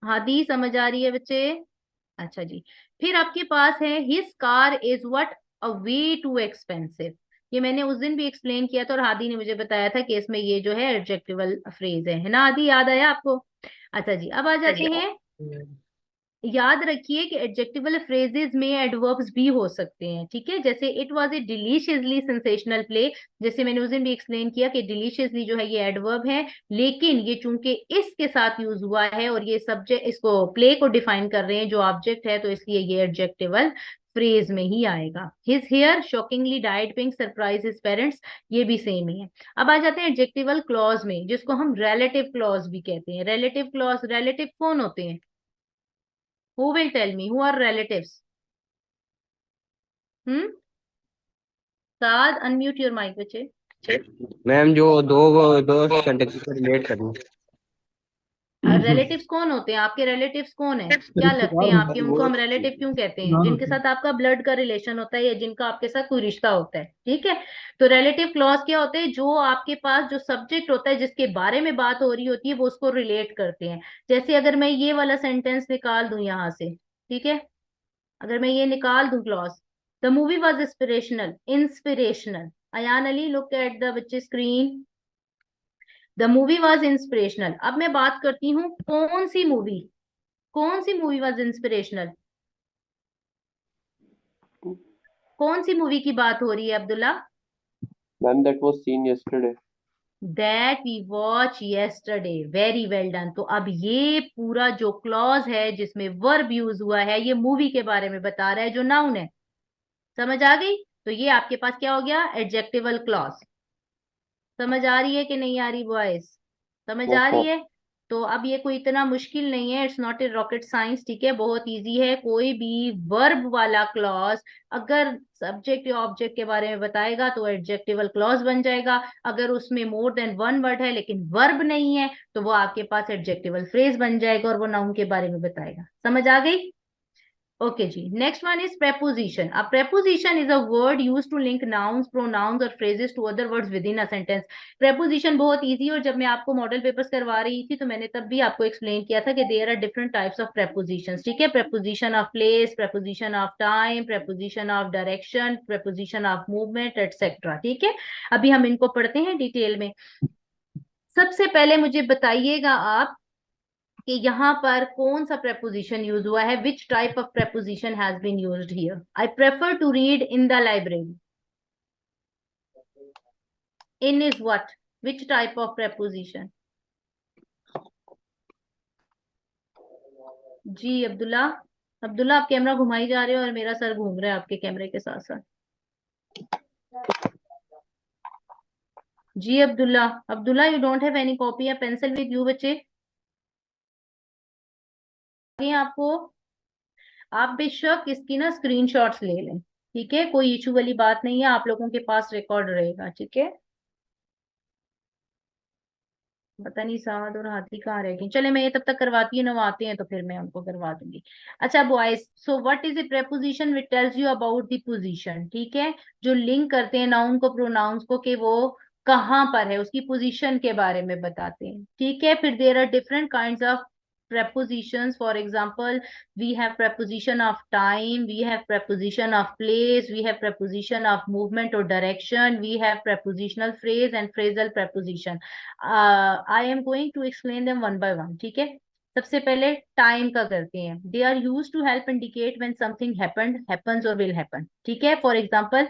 हादी, समझ आ रही है बच्चे? अच्छा जी। फिर आपके पास है his car is what? A way too expensive. ये मैंने उस दिन भी एक्सप्लेन किया था और हादी ने मुझे बताया था कि इसमें ये जो है एडजेक्टिवल फ्रेज है ना हादी? याद आया आपको? अच्छा जी, अब आ जाते हैं। याद रखिए कि एडजेक्टिवल फ्रेजेस में एडवर्ब्स भी हो सकते हैं। ठीक है, जैसे it was a deliciously sensational play, जैसे मैंने उस दिन भी एक्सप्लेन किया कि डिलीशियसली जो है ये एडवर्ब है, लेकिन ये चूंकि इसके साथ यूज हुआ है और ये सब्जेक्ट, इसको प्ले को डिफाइन कर रहे हैं जो ऑब्जेक्ट है, तो इसलिए ये एडजेक्टिवल फ्रेज में ही आएगा। His hair shockingly dyed pink surprise his parents, ये भी सेम ही है। अब आ जाते हैं एडजेक्टिवल क्लॉज में, जिसको हम रिलेटिव क्लॉज भी कहते हैं। रिलेटिव क्लॉज, रिलेटिव कौन होते हैं? Who will tell me? Who are relatives? Hmm? Saad, unmute your mic, बच्चे। मैम जो दो दो सेंटेंसेस को रिलेट करनी। रिलेटिव्स कौन होते हैं आपके? रिलेटिव्स कौन है? क्या लगते हैं आपके? उनको हम रिलेटिव क्यों कहते हैं? जिनके साथ आपका ब्लड का रिलेशन होता है या जिनका आपके साथ कोई रिश्ता होता है। ठीक है, तो रिलेटिव क्लॉज क्या होते हैं? जो आपके पास जो सब्जेक्ट होता है, जिसके बारे में बात हो रही होती है, वो उसको रिलेट करते हैं। जैसे अगर मैं ये वाला सेंटेंस निकाल दूं यहाँ से, ठीक है, अगर मैं ये निकाल दूं clause, the movie was inspirational. Inspirational, Ayaan Ali look at the बच्चे screen. The movie was inspirational. अब मैं बात करती हूँ कौन सी मूवी, कौन सी मूवी वॉज इंस्पिरेशनल? कौन सी मूवी की बात हो रही है Abdullah? Ma'am that was seen yesterday. That we watch yesterday, very well done. तो अब ये पूरा जो क्लॉज है जिसमें वर्ब यूज हुआ है, ये मूवी के बारे में बता रहा है जो नाउन है। समझ आ गई? तो ये आपके पास क्या हो गया? Adjectival clause. समझ आ रही है कि नहीं आ रही बॉयज? समझ आ रही है? तो अब ये कोई इतना मुश्किल नहीं है, it's not a rocket science. ठीक है, बहुत इजी है। कोई भी वर्ब वाला क्लॉज अगर सब्जेक्ट या ऑब्जेक्ट के बारे में बताएगा तो एडजेक्टिवल क्लॉज बन जाएगा। अगर उसमें मोर देन वन वर्ड है लेकिन वर्ब नहीं है, तो वो आपके पास एडजेक्टिवल फ्रेज बन जाएगा और वो नाउन के बारे में बताएगा। समझ आ गई? ओके जी, next one is preposition. A preposition is a word used to link nouns, pronouns और phrases to other words within a sentence. preposition बहुत easy, और जब मैं आपको मॉडल पेपर्स करवा रही थी तो मैंने तब भी आपको एक्सप्लेन किया था कि there are different types of prepositions. ठीक है, preposition of place, preposition of time, preposition of direction, preposition of movement, etc. ठीक है, अभी हम इनको पढ़ते हैं डिटेल में। सबसे पहले मुझे बताइएगा आप कि यहाँ पर कौन सा preposition यूज हुआ है, which type of preposition has been used here. I prefer to read in the library. In is what? Which type of preposition? जी अब्दुल्ला, अब्दुल्ला आप कैमरा घुमाई जा रहे हो और मेरा सर घूम रहा है आपके कैमरे के साथ साथ। जी Abdullah, Abdullah you don't have any copy या पेंसिल विद यू बच्चे? आपको आप बेशक इसकी ना स्क्रीनशॉट्स ले लें, ठीक है, कोई इशू वाली बात नहीं है, आप लोगों के पास रिकॉर्ड रहेगा, ठीक है। पता नहीं साद और हाथी कहाँ रह गई, चले मैं ये तब तक करवाती हूँ, नवाते हैं तो फिर मैं उनको करवा दूंगी। अच्छा boys, so what is a preposition which tells you about the position, ठीक है, जो लिंक करते हैं नाउन को प्रोनाउंस को कि वो कहाँ पर है, उसकी पोजीशन के बारे में बताते हैं, ठीक है। फिर there are different kinds of prepositions. For example, we have preposition of time, we have preposition of place, we have preposition of movement or direction, we have prepositional phrase and phrasal preposition. I am going to explain them one by one, ठीक है। सबसे पहले time का करते हैं। They are use to help indicate when something happened, happens और will happen, ठीक है। For example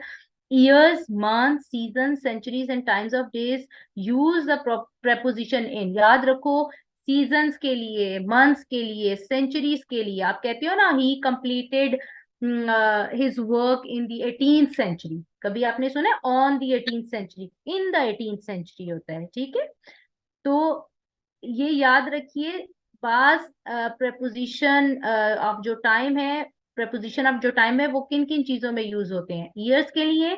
years, months, seasons, centuries and times of days use the preposition in. याद रखो, सीजन्स के लिए, मंथ्स के लिए, सेंचुरीज के लिए आप कहते हो ना he completed his work in the 18th century, कभी आपने सुना है on the 18th century, in the 18th century होता है, ठीक है। तो ये याद रखिए, पास प्रपोजिशन ऑफ जो टाइम है, प्रपोजिशन ऑफ जो टाइम है वो किन किन चीजों में यूज होते हैं, ईयर्स के लिए,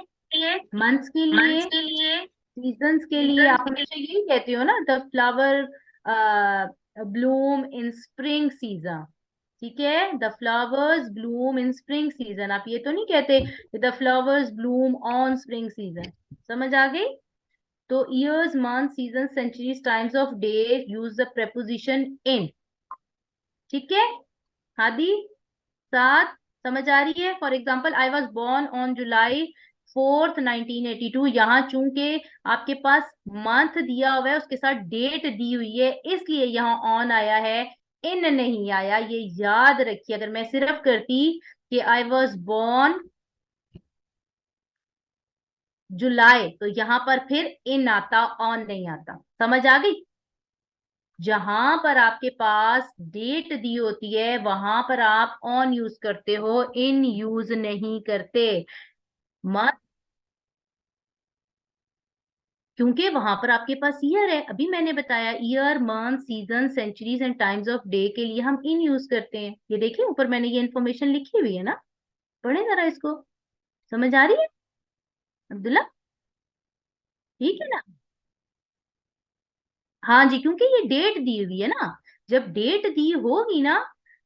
मंथ्स के लिए, सीजन्स के लिए। आप हमेशा यही कहते हो ना, the flower bloom in spring season, ठीक है, the flowers bloom in spring season. आप ये तो नहीं कहते the flowers bloom on spring season, समझ आ गई। तो years, month, season, centuries, times of day use the preposition in, ठीक है। हादी साथ समझ आ रही है। For example I was born on July 4th 1982, यहाँ चूंकि आपके पास मंथ दिया हुआ है उसके साथ डेट दी हुई है, इसलिए यहाँ ऑन आया है, इन नहीं आया, ये याद रखिए। अगर मैं सिर्फ करती कि आई वॉज बोर्न जुलाई तो यहाँ पर फिर इन आता, ऑन नहीं आता, समझ आ गई। जहां पर आपके पास डेट दी होती है वहां पर आप ऑन यूज करते हो, इन यूज नहीं करते। मत, क्योंकि वहां पर आपके पास ईयर है, अभी मैंने बताया year, month, season, centuries and times of day के लिए हम इन यूज करते हैं। ये देखिए ऊपर मैंने ये इन्फॉर्मेशन लिखी हुई है ना, पढ़े जरा इसको, समझ आ रही है अब्दुल्ला, ठीक है ना। हाँ जी, क्योंकि ये डेट दी हुई है ना, जब डेट दी होगी ना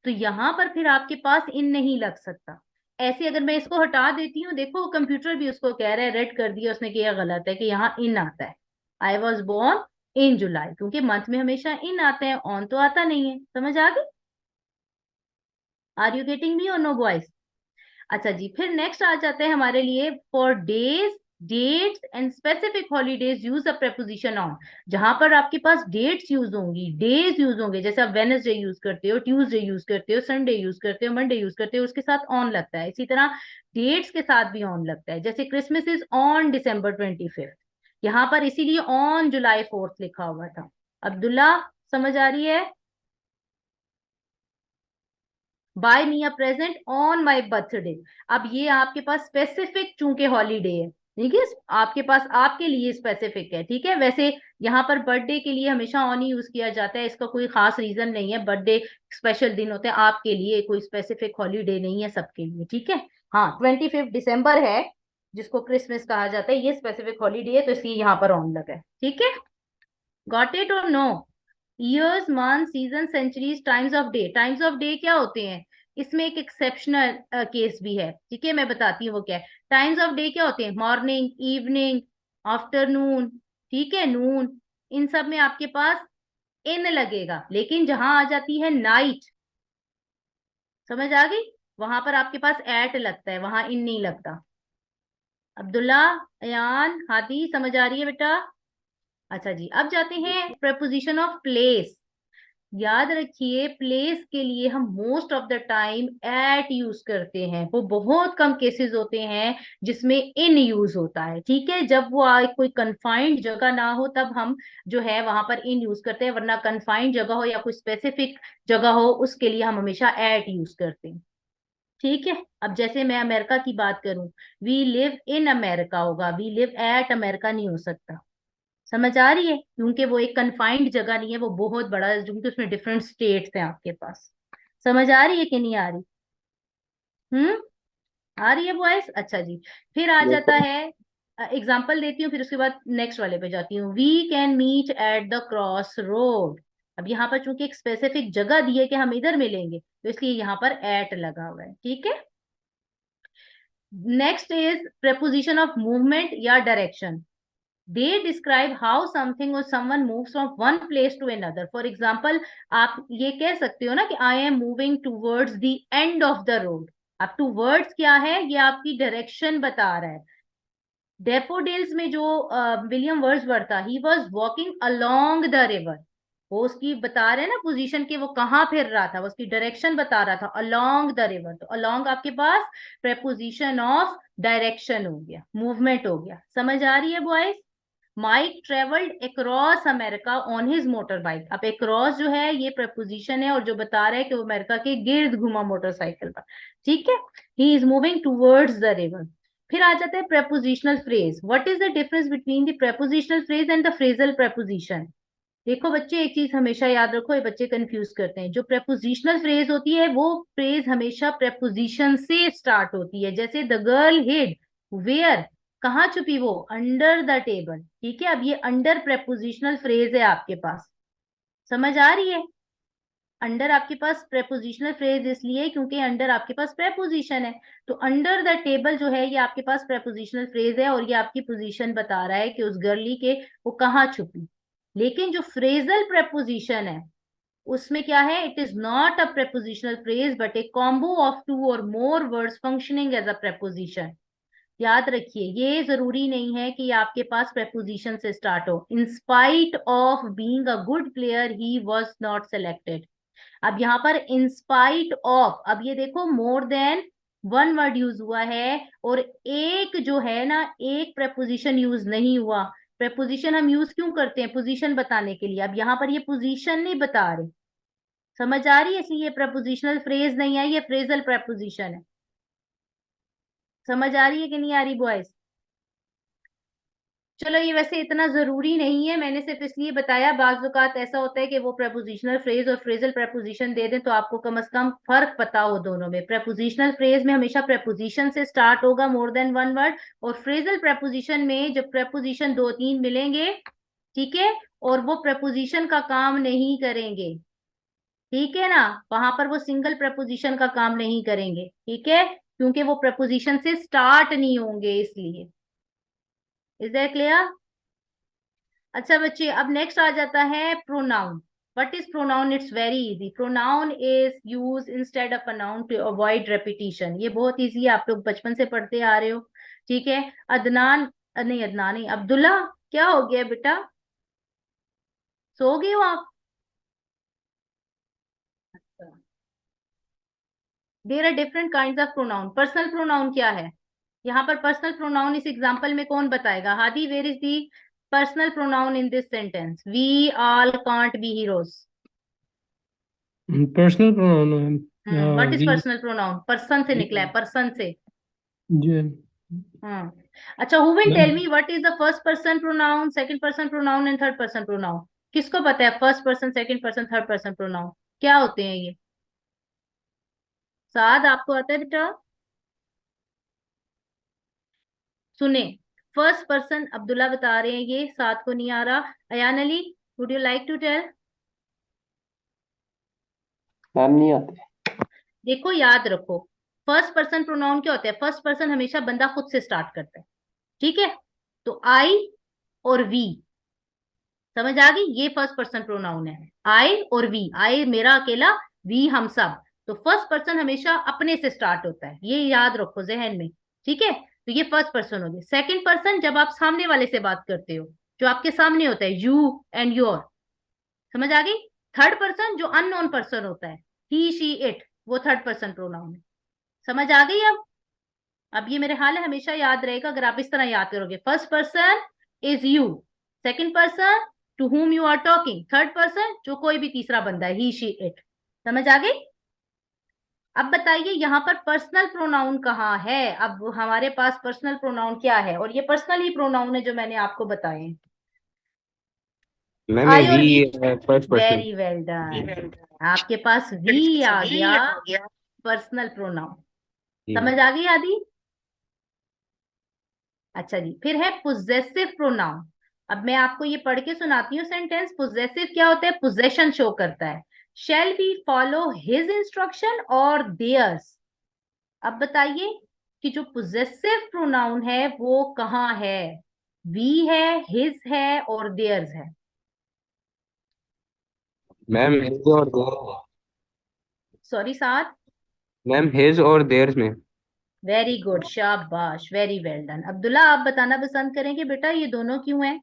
तो यहाँ पर फिर आपके पास इन नहीं लग सकता। ऐसे अगर मैं इसको हटा देती हूँ, देखो कंप्यूटर भी उसको कह रहा है, रेड कर दिया उसने कि यह गलत है कि यहाँ इन आता है। आई वॉज बोर्न इन जुलाई, क्योंकि मंथ में हमेशा इन आते हैं, ऑन तो आता नहीं है, समझ आ गई। आर यू गेटिंग मी और नो बॉयज? अच्छा जी, फिर नेक्स्ट आ जाते हैं हमारे लिए for days, dates and specific holidays use a preposition on. जहां पर आपके पास डेट्स यूज होंगी, डेज यूज होंगे, जैसे आप वेडनेसडे यूज करते हो, ट्यूसडे यूज करते हो, संडे यूज करते हो, मंडे यूज करते हो, उसके साथ ऑन लगता है। इसी तरह डेट्स के साथ भी ऑन लगता है, जैसे Christmas is on December 25th, यहाँ पर इसीलिए ऑन July 4th लिखा हुआ था। अब्दुल्ला समझ आ रही है? Buy me a present on my birthday, अब ये आपके पास स्पेसिफिक चूंकि हॉलीडे है, ठीक है, आपके पास आपके लिए स्पेसिफिक है, ठीक है। वैसे यहाँ पर बर्थडे के लिए हमेशा ऑन ही यूज किया जाता है, इसका कोई खास रीजन नहीं है, बर्थडे स्पेशल दिन होते हैं, आपके लिए कोई स्पेसिफिक हॉलीडे नहीं है, सबके लिए, ठीक है। हाँ, 25 दिसंबर है जिसको क्रिसमस कहा जाता है, ये स्पेसिफिक हॉलीडे है तो इसलिए यहाँ पर ऑन लगा है, ठीक है। गॉट इट और no? Years, month, season, centuries, times of day. Times of day क्या होते हैं, इसमें एक एक्सेप्शनल केस भी है, ठीक है, मैं बताती हूँ वो क्या है। टाइम्स ऑफ डे क्या होते हैं, मॉर्निंग, इवनिंग, आफ्टरनून, ठीक है, नून, इन सब में आपके पास इन लगेगा, लेकिन जहां आ जाती है नाइट, समझ आ गई, वहां पर आपके पास एट लगता है, वहां इन नहीं लगता। अब्दुल्ला, अयान, हादी समझ आ रही है बेटा? अच्छा जी, अब जाते हैं प्रपोजिशन ऑफ प्लेस। याद रखिए प्लेस के लिए हम most of the time at use करते हैं, वो बहुत कम केसेस होते हैं जिसमें इन यूज होता है। ठीक है, जब वो कोई कंफाइंड जगह ना हो तब हम जो है वहां पर इन यूज करते हैं, वरना कंफाइंड जगह हो या कोई स्पेसिफिक जगह हो उसके लिए हम हमेशा एट यूज करते हैं। ठीक है, अब जैसे मैं अमेरिका की बात करूं, वी लिव इन अमेरिका होगा, वी लिव एट अमेरिका नहीं हो सकता। समझ आ रही है, क्योंकि वो एक कन्फाइंड जगह नहीं है, वो बहुत बड़ा है, क्योंकि उसमें डिफरेंट स्टेट्स हैं आपके पास। समझ आ रही है कि नहीं आ रही? आ रही है बॉयस? अच्छा जी। फिर आ Yes, जाता है, एग्जाम्पल देती हूँ, फिर उसके बाद नेक्स्ट वाले पे जाती हूँ। We can meet at the cross road. अब यहाँ पर चूंकि एक स्पेसिफिक जगह दी है कि हम इधर मिलेंगे, तो इसलिए यहाँ पर एट लगा हुआ है। ठीक है, next is preposition of movement या direction. They describe how something or someone moves from one place to another. For example, आप ये कह सकते हो ना कि I am moving towards the end of the road. अब towards क्या है, ये आपकी डायरेक्शन बता रहा है। डेफोडिल्स में जो विलियम वर्ड्सवर्थ था, he was walking along the river. वो उसकी बता रहे हैं ना पोजीशन के, वो कहाँ फिर रहा था, वो उसकी डायरेक्शन बता रहा था, अलोंग द रिवर। तो अलोंग आपके पास प्रेपोजिशन ऑफ डायरेक्शन हो गया, मूवमेंट हो गया। समझ आ रही है boys? Mike travelled across America on his motorbike. अब अक्रॉस जो है ये प्रपोजिशन है और जो बता रहा है कि वो अमेरिका के गिर्द घुमा मोटरसाइकिल पर। ठीक है, he is moving towards the river. फिर आ जाता है prepositional phrase. What is the difference between the prepositional phrase and the phrasal preposition? देखो बच्चे, एक चीज हमेशा याद रखो, ये बच्चे कंफ्यूज करते हैं। जो prepositional फ्रेज होती है वो फ्रेज हमेशा preposition से स्टार्ट होती है। जैसे द गर्ल हिड वेयर, कहाँ छुपी वो, अंडर द टेबल। ठीक है, अब ये अंडर prepositional फ्रेज है आपके पास। समझ आ रही है? अंडर आपके पास prepositional फ्रेज इसलिए क्योंकि अंडर आपके पास preposition है। तो अंडर द टेबल जो है ये आपके पास prepositional फ्रेज है और ये आपकी पोजीशन बता रहा है कि उस गर्ली के वो कहाँ छुपी। लेकिन जो फ्रेजल preposition है उसमें क्या है, it is not a prepositional phrase but a combo of two or more words functioning as a preposition। याद रखिए, ये जरूरी नहीं है कि आपके पास preposition से स्टार्ट हो। In spite of being a good player he was not selected. अब यहाँ पर इंस्पाइट ऑफ, अब ये देखो more than one word use हुआ है और एक जो है ना, एक preposition यूज नहीं हुआ। preposition हम यूज क्यों करते हैं, पोजीशन बताने के लिए। अब यहाँ पर ये पोजीशन नहीं बता रहे। समझ आ रही है? इसलिए ये prepositional फ्रेज नहीं है, ये फ्रेजल preposition है। समझ आ रही है कि नहीं आ रही बॉयज? चलो, ये वैसे इतना जरूरी नहीं है, मैंने सिर्फ इसलिए बताया। बाज़ औक़ात ऐसा होता है कि वो prepositional फ्रेज और फ्रेजल preposition दे दें, तो आपको कम से कम फर्क पता हो दोनों में। prepositional फ्रेज में हमेशा preposition से स्टार्ट होगा, मोर देन वन वर्ड। और फ्रेजल preposition में जब preposition दो तीन मिलेंगे, ठीक है, और वो preposition का काम नहीं करेंगे, ठीक है ना, वहां पर वो सिंगल preposition का काम नहीं करेंगे। ठीक है, क्योंकि वो preposition से स्टार्ट नहीं होंगे, इसलिए। Is that clear? अच्छा बच्चे, अब नेक्स्ट आ जाता है pronoun. What is pronoun? It's very easy. Pronoun is use instead of a noun to avoid repetition. ये बहुत इजी है, आप लोग बचपन से पढ़ते आ रहे हो। ठीक है, अदनान, नहीं अदनान नहीं, अब्दुल्ला, क्या हो गया बेटा, सो गए हो आप? There are different kind of pronoun. Personal pronoun क्या है? यहाँ पर पर्सनल प्रोनाउन इस एग्जाम्पल में कौन बताएगा? Hadi, where is the personal pronoun in this sentence? We all can't be heroes. Personal pronoun what is we personal pronoun? Person से निकला है, पर्सन से। जो हम्म अच्छा, who will ma'am tell me what is the first person pronoun, second person pronoun and third person pronoun? किसको पता है first person, second person, third person pronoun क्या होते हैं ये? साद, आपको आता है बेटा? सुने, फर्स्ट पर्सन अब्दुल्ला बता रहे हैं, ये साद को नहीं आ रहा। Ayaan Ali, would you like to tell? Ma'am नहीं आते। देखो याद रखो, फर्स्ट पर्सन प्रोनाउन क्या होता है? फर्स्ट पर्सन हमेशा बंदा खुद से स्टार्ट करता है। ठीक है, तो आई और वी, समझ आ गई? ये फर्स्ट पर्सन प्रोनाउन है, आई और वी। आई मेरा अकेला, वी हम सब। तो फर्स्ट पर्सन हमेशा अपने से स्टार्ट होता है, ये याद रखो जहन में। ठीक है, तो ये फर्स्ट पर्सन हो गया। सेकंड पर्सन जब आप सामने वाले से बात करते हो, जो आपके सामने होता है, यू एंड योर। समझ आ गई? थर्ड पर्सन जो अननोन पर्सन होता है, ही शी इट, वो थर्ड पर्सन प्रोनाउन है। समझ आ गई अब ये मेरे हाल है, हमेशा याद रहेगा अगर आप इस तरह याद करोगे। First person is you, second person to whom you are talking, third person जो कोई भी तीसरा बंदा है, ही शी इट। समझ आ गई? अब बताइए यहाँ पर पर्सनल प्रोनाउन कहाँ है? अब हमारे पास पर्सनल प्रोनाउन क्या है? और ये पर्सनल ही प्रोनाउन है जो मैंने आपको बताए हैं। मैम ये आई और we, we first person. Very well done, आपके पास वी आ गया पर्सनल प्रोनाउन। जी समझ आ गई आदि? अच्छा जी, फिर है पोजेसिव प्रोनाउन। अब मैं आपको ये पढ़ के सुनाती हूँ सेंटेंस। पोजेसिव क्या होता है? पोजेशन शो करता है। Shall we follow his instruction और देयर्स। अब बताइए कि जो पोजेसिव प्रोनाउन है वो कहाँ है? वी है, हिज है और देयर्स है। मैम हिज और देयर। सॉरी साथ। मैम हिज और देयर्स में। वेरी गुड, शाबाश, वेरी वेल डन। अब्दुल्ला आप बताना पसंद करेंगे बेटा ये दोनों क्यों हैं?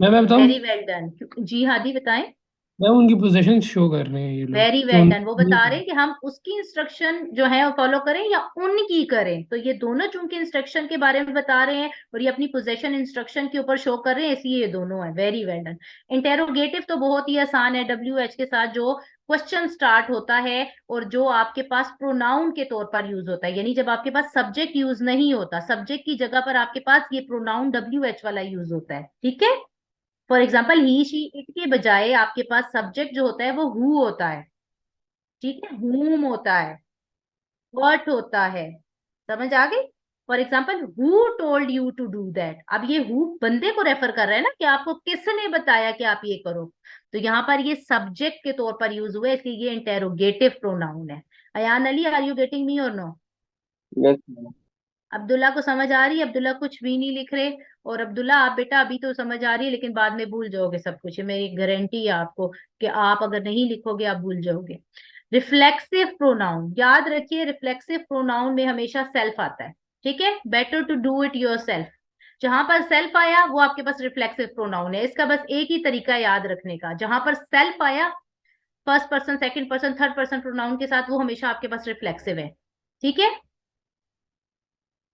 मैं बताऊं? Very well done. जी हादी बताएं। मैम उनकी पोजीशन शो कर रहे हैं ये लोग वेरी तो वेल डन, वो बता रहे हैं कि हम उसकी इंस्ट्रक्शन जो है वो फॉलो करें या उनकी करें। तो ये दोनों चूंकि इंस्ट्रक्शन के बारे में बता रहे हैं और ये अपनी पोजेशन इंस्ट्रक्शन के ऊपर शो कर रहे हैं, इसलिए ये दोनों है। Very well done. इंटेरोगेटिव तो बहुत ही आसान है, WH के साथ जो क्वेश्चन स्टार्ट होता है और जो आपके पास प्रोनाउन के तौर पर यूज होता है, यानी जब आपके पास सब्जेक्ट यूज नहीं होता, सब्जेक्ट की जगह पर आपके पास ये प्रोनाउन WH वाला यूज होता है। ठीक है, for example he she it के बजाय आपके पास सब्जेक्ट जो होता है वो हु होता है। ठीक है, whom होता है, what होता है। समझ आ गई? For example who told you to do that. अब ये हु बंदे को रेफर कर रहा है ना कि आपको किसने बताया कि आप ये करो। तो यहाँ पर ये सब्जेक्ट के तौर पर यूज हुआ है, इसलिए ये इंटेरोगेटिव प्रोनाउन है। Ayaan Ali, are you getting me और नो? यस। अब्दुल्ला को समझ आ रही है? अब्दुल्ला कुछ भी नहीं लिख रहे। और अब्दुल्ला आप बेटा अभी तो समझ आ रही है लेकिन बाद में भूल जाओगे सब कुछ, ये मेरी गारंटी है आपको कि आप अगर नहीं लिखोगे आप भूल जाओगे। रिफ्लेक्सिव प्रोनाउन याद रखिए, रिफ्लेक्सिव प्रोनाउन में हमेशा सेल्फ आता है। ठीक है, better to do it yourself. जहां पर सेल्फ आया वो आपके पास रिफ्लेक्सिव प्रोनाउन है। इसका बस एक ही तरीका है याद रखने का, जहां पर सेल्फ आया first person second person third person pronoun के साथ, वो हमेशा आपके पास रिफ्लेक्सिव है। ठीक है,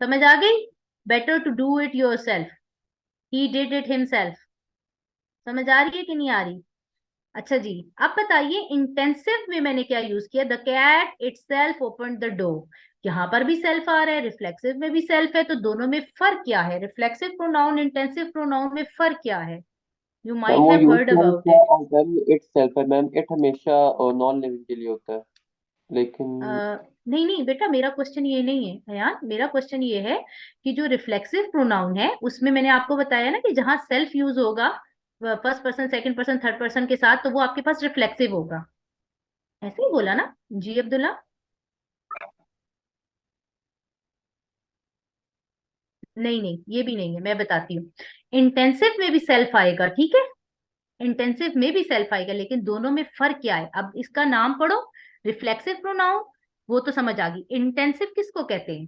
समझ आ गई? Better to do it yourself, he did it himself. समझ आ रही है कि नहीं आ रही? अच्छा जी, अब बताइए इंटेंसिव में मैंने क्या यूज किया? The cat itself open the door. यहाँ पर भी सेल्फ आ रहा है, रिफ्लेक्सिव में भी सेल्फ है, तो दोनों में फर्क क्या है? रिफ्लेक्सिव प्रोनाउन इंटेंसिव प्रोनाउन में फर्क क्या है? यू मैम माइट वो have use heard ma'am about क्या it. As well itself है मैम। इट हमेशा नॉन लिविंग के लिए होता है, लेकिन नहीं नहीं बेटा, मेरा क्वेश्चन ये नहीं है यार, मेरा क्वेश्चन ये है कि जो रिफ्लेक्सिव प्रोनाउन है उसमें मैंने आपको बताया ना कि जहां सेल्फ यूज होगा first person second person third person के साथ, तो वो आपके पास रिफ्लेक्सिव होगा। ऐसे ही बोला ना? जी अब्दुल्ला? नहीं नहीं, ये भी नहीं है, मैं बताती हूँ। इंटेंसिव में भी सेल्फ आएगा, ठीक है, इंटेंसिव में भी सेल्फ आएगा, लेकिन दोनों में फर्क क्या है? अब इसका नाम पढ़ो, रिफ्लेक्सिव प्रोनाउन वो तो समझ आ गई। इंटेंसिव किसको कहते हैं?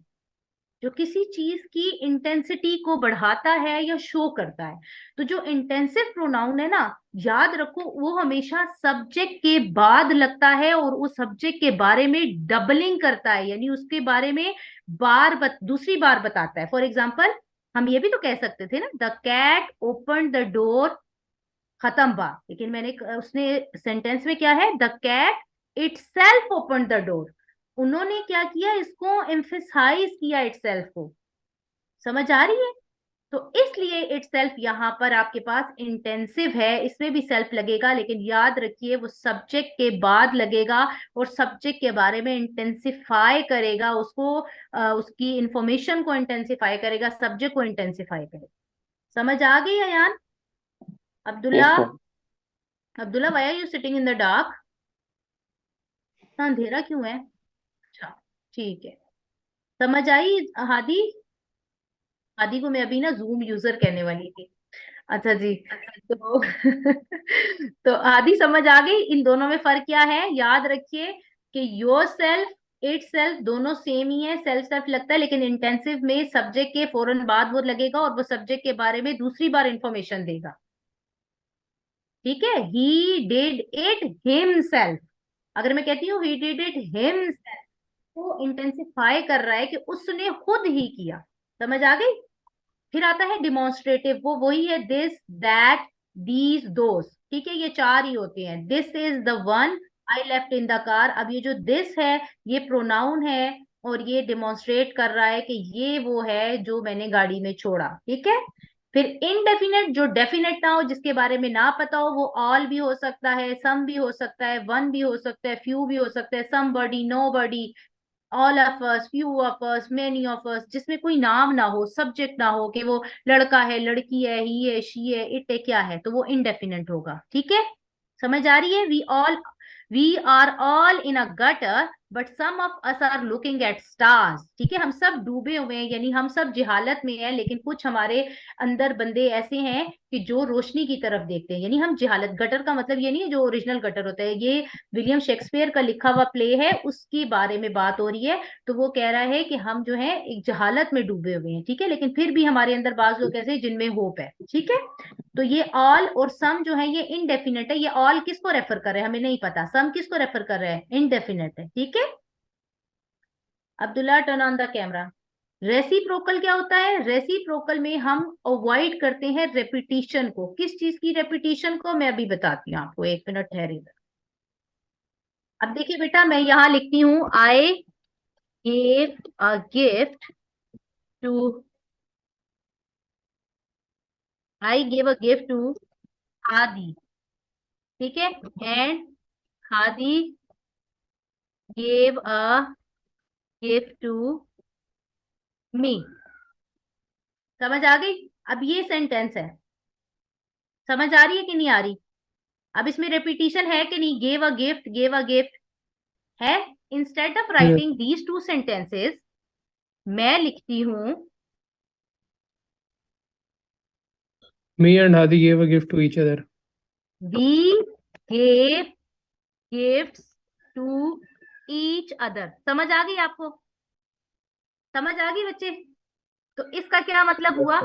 जो किसी चीज की इंटेंसिटी को बढ़ाता है या शो करता है। तो जो इंटेंसिव प्रोनाउन है ना, याद रखो वो हमेशा सब्जेक्ट के बाद लगता है और उस सब्जेक्ट के बारे में डबलिंग करता है, यानी उसके बारे में दूसरी बार बताता है। फॉर एग्जाम्पल हम ये भी तो कह सकते थे ना, the cat open the door, खत्म बात। लेकिन उसने सेंटेंस में क्या है? The cat itself open the door. उन्होंने क्या किया? इसको एम्फेसाइज किया इट सेल्फ को। समझ आ रही है? तो इसलिए इट सेल्फ यहाँ पर आपके पास इंटेंसिव है, इसमें भी सेल्फ लगेगा, लेकिन याद रखिए वो सब्जेक्ट के बाद लगेगा और सब्जेक्ट के बारे में इंटेंसिफाई करेगा उसको, उसकी इंफॉर्मेशन को इंटेंसिफाई करेगा, सब्जेक्ट को इंटेंसिफाई करेगा। समझ आ गई Ayaan? Abdullah, yes ma'am. Abdullah why are you sitting in the dark? इतना अंधेरा क्यों है? अच्छा, ठीक है, समझ आई हादी? हादी को मैं अभी ना जूम यूजर कहने वाली थी। अच्छा जी, तो तो आदि समझ आ गई इन दोनों में फर्क क्या है? याद रखिए कि योर सेल्फ इट सेल्फ, दोनों सेम ही है, सेल्फ सेल्फ लगता है, लेकिन इंटेंसिव में सब्जेक्ट के फौरन बाद वो लगेगा और वो सब्जेक्ट के बारे में दूसरी बार इंफॉर्मेशन देगा। ठीक है, ही डिड इट हिमसेल्फ, अगर मैं कहती हूँ ही डिड इट हिमसेल्फ, तो इंटेंसिफाई कर रहा है कि उसने खुद ही किया। समझ आ गई? फिर आता है डिमॉन्स्ट्रेटिव, वो वही है, दिस दैट दीज दोस। ठीक है, ये चार ही होते हैं। This is the one I left in the car. अब ये जो दिस है ये प्रोनाउन है और ये डिमॉन्स्ट्रेट कर रहा है कि ये वो है जो मैंने गाड़ी में छोड़ा। ठीक है, फिर इनडेफिनेट, जो डेफिनेट ना हो, जिसके बारे में ना पता हो, वो ऑल भी हो सकता है, सम भी हो सकता है, वन भी हो सकता है, फ्यू भी हो सकता है, somebody, nobody, all of us, few of us, many of us, जिसमें कोई नाम ना हो, सब्जेक्ट ना हो कि वो लड़का है, लड़की है, ही है, शी है, इट है, क्या है, तो वो इनडेफिनेट होगा। ठीक है, समझ आ रही है? We are all in a gutter but some of us are looking at stars. ठीक है, हम सब डूबे हुए हैं, यानी हम सब जिहालत में हैं, लेकिन कुछ हमारे अंदर बंदे ऐसे हैं कि जो रोशनी की तरफ देखते हैं, यानी हम जिहालत। गटर का मतलब ये नहीं है जो ओरिजिनल गटर होता है, ये विलियम शेक्सपियर का लिखा हुआ प्ले है, उसके बारे में बात हो रही है। तो वो कह रहा है कि हम जो है एक जहालत में डूबे हुए हैं। ठीक है, लेकिन फिर भी हमारे अंदर बाज लोग ऐसे हैं जिनमें होप है। ठीक है, तो ये ऑल और सम जो है ये इनडेफिनेट है। ये ऑल किसको रेफर कर रहे हैं हमें नहीं पता, सम किसको रेफर कर रहे हैं, इनडेफिनेट है। ठीक है, Abdullah turn on the camera. Reciprocal क्या होता है? रेसिप्रोकल में हम अवॉइड करते हैं रेपिटिशन को। किस चीज की रेपिटिशन को, मैं अभी बताती हूँ आपको, एक मिनट ठहरे। अब देखिए बेटा, मैं यहां लिखती हूँ I gave a gift to, I gave a gift to Hadi. ठीक है, and Hadi gave a gift to me. समझ आ गई? अब ये सेंटेंस है, समझ आ रही है कि नहीं आ रही? अब इसमें रेपिटिशन है कि नहीं? गेव अ गिफ्ट है। Instead of yes. Writing these two sentences, मैं लिखती हूं Me and Hadi gave a gift to each other. We gave gifts to each other. समझ आ गई आपको? समझ आ गई बच्चे? तो इसका क्या मतलब हुआ?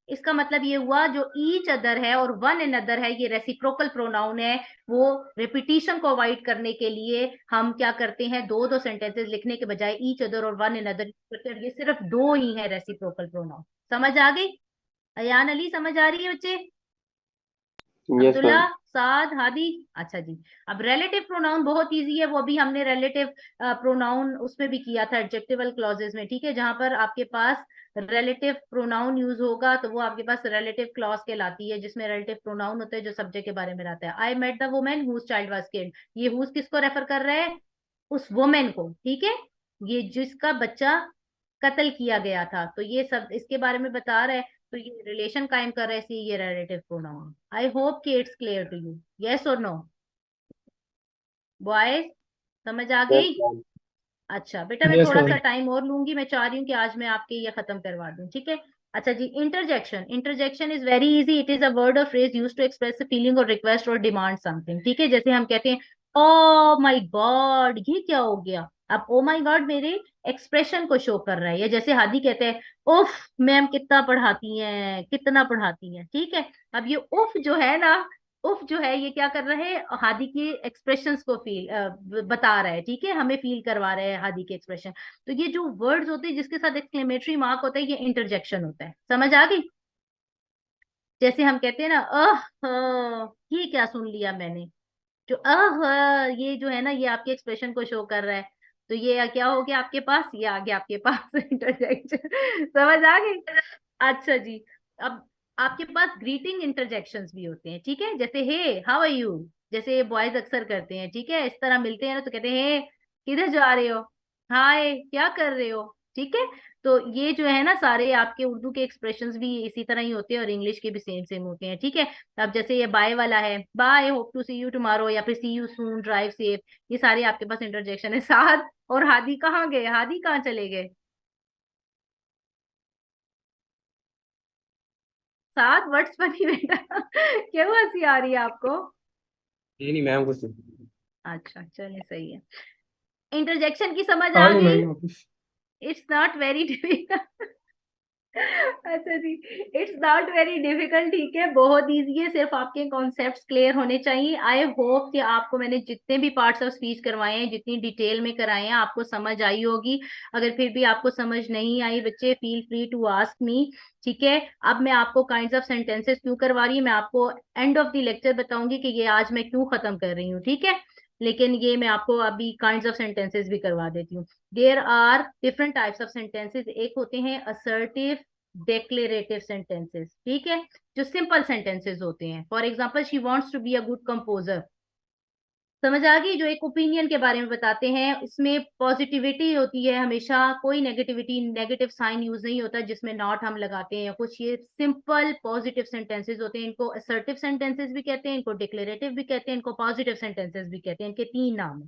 इसका मतलब ये हुआ जो ईच अदर है और वन अनदर है, ये रेसिप्रोकल प्रोनाउन है। वो रिपीटिशन को अवॉइड करने के लिए हम क्या करते हैं, दो दो सेंटेंसेस लिखने के बजाय ईच अदर और वन अनदर, ये सिर्फ दो ही है रेसिप्रोकल प्रोनाउन। समझ आ गई? अयान अली समझ आ रही है बच्चे? Yes Abdullah, ma'am. साद, हादी। अच्छा जी। अब रिलेटिव प्रोनाउन बहुत इजी है, वो अभी हमने रिलेटिव प्रोनाउन उसमें भी किया था एडजेक्टिवल क्लॉजेस में। ठीक है, जहां पर आपके पास रिलेटिव प्रोनाउन यूज होगा तो वो आपके पास रिलेटिव क्लॉज कहलाती है, जिसमें रिलेटिव प्रोनाउन होते हैं जो सब्जेक्ट के बारे में रहता है। I met the women whose child was killed, ये हुज किसको रेफर कर रहे हैं? उस वुमेन को। ठीक है, ये जिसका बच्चा कत्ल किया गया था, तो ये सब इसके बारे में बता रहे हैं। तो ये रिलेशन कायम कर रहे हैं, इसलिए ये रिलेटिव प्रोनाउन। आई होप कि it's clear to you, yes और नो बॉयज? समझ आ यस गई? मैम। अच्छा बेटा, मैं Yes, थोड़ा सा ma'am. टाइम और लूंगी, मैं चाह रही हूँ कि आज मैं आपके ये खत्म करवा दूं। ठीक है, अच्छा जी। Interjection, interjection is very easy. It is a word or phrase use to express a feeling or request or demand something. ठीक है, जैसे हम कहते हैं ओ माय गॉड, ये क्या हो गया? अब ओ माय गॉड मेरे एक्सप्रेशन को शो कर रहा है। या जैसे हादी कहते हैं उफ मैम कितना पढ़ाती हैं, कितना पढ़ाती हैं। ठीक है, अब ये उफ जो है ना, उफ जो है ये क्या कर रहा है, हादी के एक्सप्रेशंस को फील बता रहा है। ठीक है, हमें फील करवा रहा है हादी के एक्सप्रेशन। तो ये जो वर्ड्स होते हैं जिसके साथ एक्सक्लेमेटरी मार्क होता है, ये इंटरजेक्शन होता है। समझ आ गई? जैसे हम कहते हैं ना ये क्या सुन लिया मैंने, जो ये जो है ना, ये आपके एक्सप्रेशन को शो कर रहा है। तो ये क्या हो गया आपके पास, ये आ गया आपके पास इंटरजेक्शन। समझ आ गई? अच्छा जी। अब आपके पास ग्रीटिंग इंटरजेक्शंस भी होते हैं। ठीक है, जैसे हे हाउ आर यू, जैसे बॉयज अक्सर करते हैं। ठीक है, इस तरह मिलते हैं ना तो कहते हैं हे किधर जा रहे हो, हाय क्या कर रहे हो। ठीक है, तो ये जो है ना सारे आपके उर्दू के एक्सप्रेशंस भी इसी तरह ही होते हैं और इंग्लिश के भी सेम सेम होते हैं। ठीक है, अब जैसे ये बाय वाला है, bye hope to see you tomorrow, या फिर see you soon, drive safe, ये सारे आपके पास इंटरजेक्शन है। साथ और हादी कहाँ गए, हादी कहाँ चले गए? साथ वर्ड्स बनी बेटा। क्यों हंसी आ रही है आपको? नहीं नहीं मैम कुछ नहीं। अच्छा चलिए सही है। इंटरजेक्शन की समझ आ आ गई मैं गई? वापस। It's not very difficult. अच्छा जी, इट्स नॉट वेरी डिफिकल्ट, ठीक है, बहुत इजी है, सिर्फ आपके कॉन्सेप्ट्स क्लियर होने चाहिए। आई होप कि आपको मैंने जितने भी पार्ट्स ऑफ स्पीच करवाए हैं, जितनी डिटेल में कराए हैं, आपको समझ आई होगी। अगर फिर भी आपको समझ नहीं आई बच्चे, feel free to ask me, ठीक है। अब मैं आपको काइंड्स ऑफ सेंटेंसेस क्यों करवा रही हूँ, मैं आपको एंड ऑफ द लेक्चर बताऊंगी कि ये आज मैं क्यों खत्म कर रही हूँ, ठीक है। लेकिन ये मैं आपको अभी काइंड्स ऑफ सेंटेंसेस भी करवा देती हूँ। There are different types of sentences. एक होते हैं असर्टिव डेक्लेरेटिव सेंटेंसेस, ठीक है, जो सिंपल सेंटेंसेस होते हैं। For example, she wants to be a good composer, समझ आ गई, जो एक ओपिनियन के बारे में बताते हैं। इसमें पॉजिटिविटी होती है हमेशा, कोई नेगेटिविटी, नेगेटिव साइन यूज नहीं होता जिसमें नॉट हम लगाते हैं या कुछ। ये सिंपल पॉजिटिव सेंटेंसेस होते हैं। इनको असर्टिव सेंटेंसेस भी कहते हैं, इनको डिक्लेरेटिव भी कहते हैं, इनको पॉजिटिव सेंटेंसेस भी कहते हैं। इनके 3 नाम है।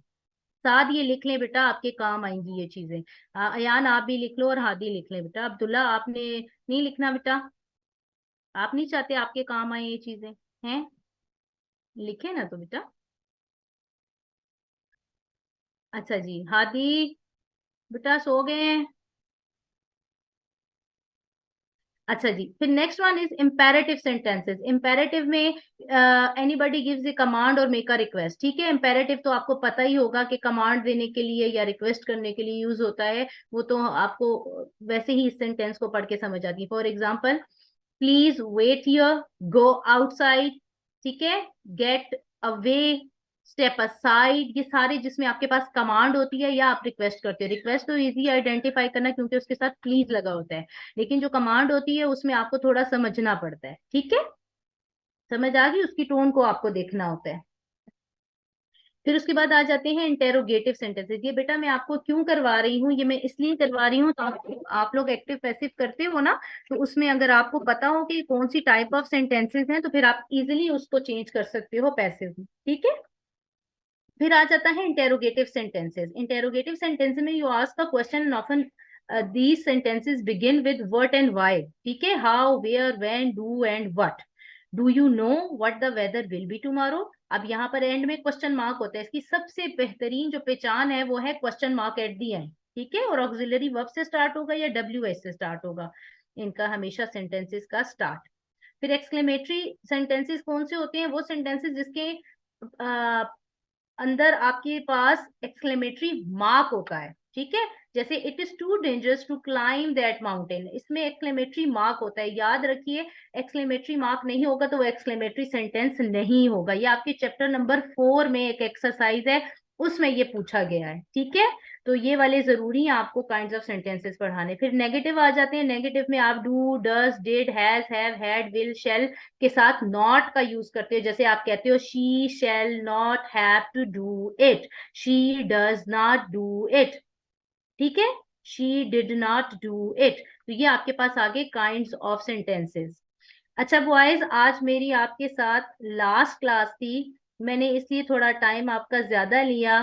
साथ ये लिख लें बेटा, आपके काम आएंगी ये चीजें। अयान आप भी लिख लो और हादी लिख लें बेटा। अब्दुल्ला आपने नहीं लिखना बेटा, आप नहीं चाहते आपके काम आए ये चीजें, हैं? लिखे ना तो बेटा। अच्छा जी, हादी बेटा सो गए हैं? अच्छा जी, फिर next one is imperative sentences. Imperative में एनीबडी गिव्स ए कमांड और मेक अ रिक्वेस्ट, ठीक है। इम्पेरेटिव तो आपको पता ही होगा कि कमांड देने के लिए या रिक्वेस्ट करने के लिए यूज होता है। वो तो आपको वैसे ही इस सेंटेंस को पढ़ के समझ आती है। For example, please wait here, go outside, ठीक है, गेट अवे, स्टेप असाइड, ये सारे जिसमें आपके पास कमांड होती है या आप रिक्वेस्ट करते हो। रिक्वेस्ट तो इजी आइडेंटिफाई करना क्योंकि उसके साथ प्लीज लगा होता है, लेकिन जो कमांड होती है उसमें आपको थोड़ा समझना पड़ता है, ठीक है। समझ आ गई, उसकी टोन को आपको देखना होता है। फिर उसके बाद आ जाते हैं इंटेरोगेटिव सेंटेंसेस। ये बेटा मैं आपको क्यों करवा रही हूँ, ये मैं इसलिए करवा रही हूँ तो आप लोग एक्टिव पैसिव करते हो ना, तो उसमें अगर आपको पता हो कि कौन सी टाइप ऑफ सेंटेंसेस हैं तो फिर आप इजिली उसको चेंज कर सकते हो पैसिव में, ठीक है। फिर आ जाता है इंटेरोगेटिव सेंटेंसेस। इंटेरोगेटिव सेंटेंस में you ask a question and often these sentences begin with what and why, ठीक है, how, where, when, do and what. Do you know what the weather will be tomorrow? अब यहाँ पर and में question mark होता है। इसकी सबसे बेहतरीन जो पहचान है वो है question mark at the and, ठीक है, और ऑक्सिलरी वर्ब से स्टार्ट होगा या WH से स्टार्ट होगा, इनका हमेशा सेंटेंसेस का स्टार्ट। फिर एक्सक्लेमेटरी सेंटेंसेस कौन से होते हैं? वो सेंटेंसेस जिसके अंदर आपके पास एक्सक्लेमेटरी मार्क होता है, ठीक है। जैसे it is too dangerous to climb that mountain, इसमें एक्सक्लेमेटरी मार्क होता है, याद रखिए। एक्सक्लेमेटरी मार्क नहीं होगा तो वो एक्सक्लेमेटरी सेंटेंस नहीं होगा। ये आपके चैप्टर नंबर 4 में एक एक्सरसाइज है, उसमें ये पूछा गया है, ठीक है। तो ये वाले जरूरी हैं आपको काइंड्स ऑफ सेंटेंसेस पढ़ाने। फिर नेगेटिव आ जाते हैं। नेगेटिव में आप do, does, did, has, have, had, will, shall के साथ नॉट का यूज करते हो। जैसे आप कहते हो she shall not have to do it, she does not do it, ठीक है, she did not do it. तो ये आपके पास आगे काइंड्स ऑफ सेंटेंसेस। अच्छा बॉयज, आज मेरी आपके साथ लास्ट क्लास थी, मैंने इसलिए थोड़ा टाइम आपका ज्यादा लिया।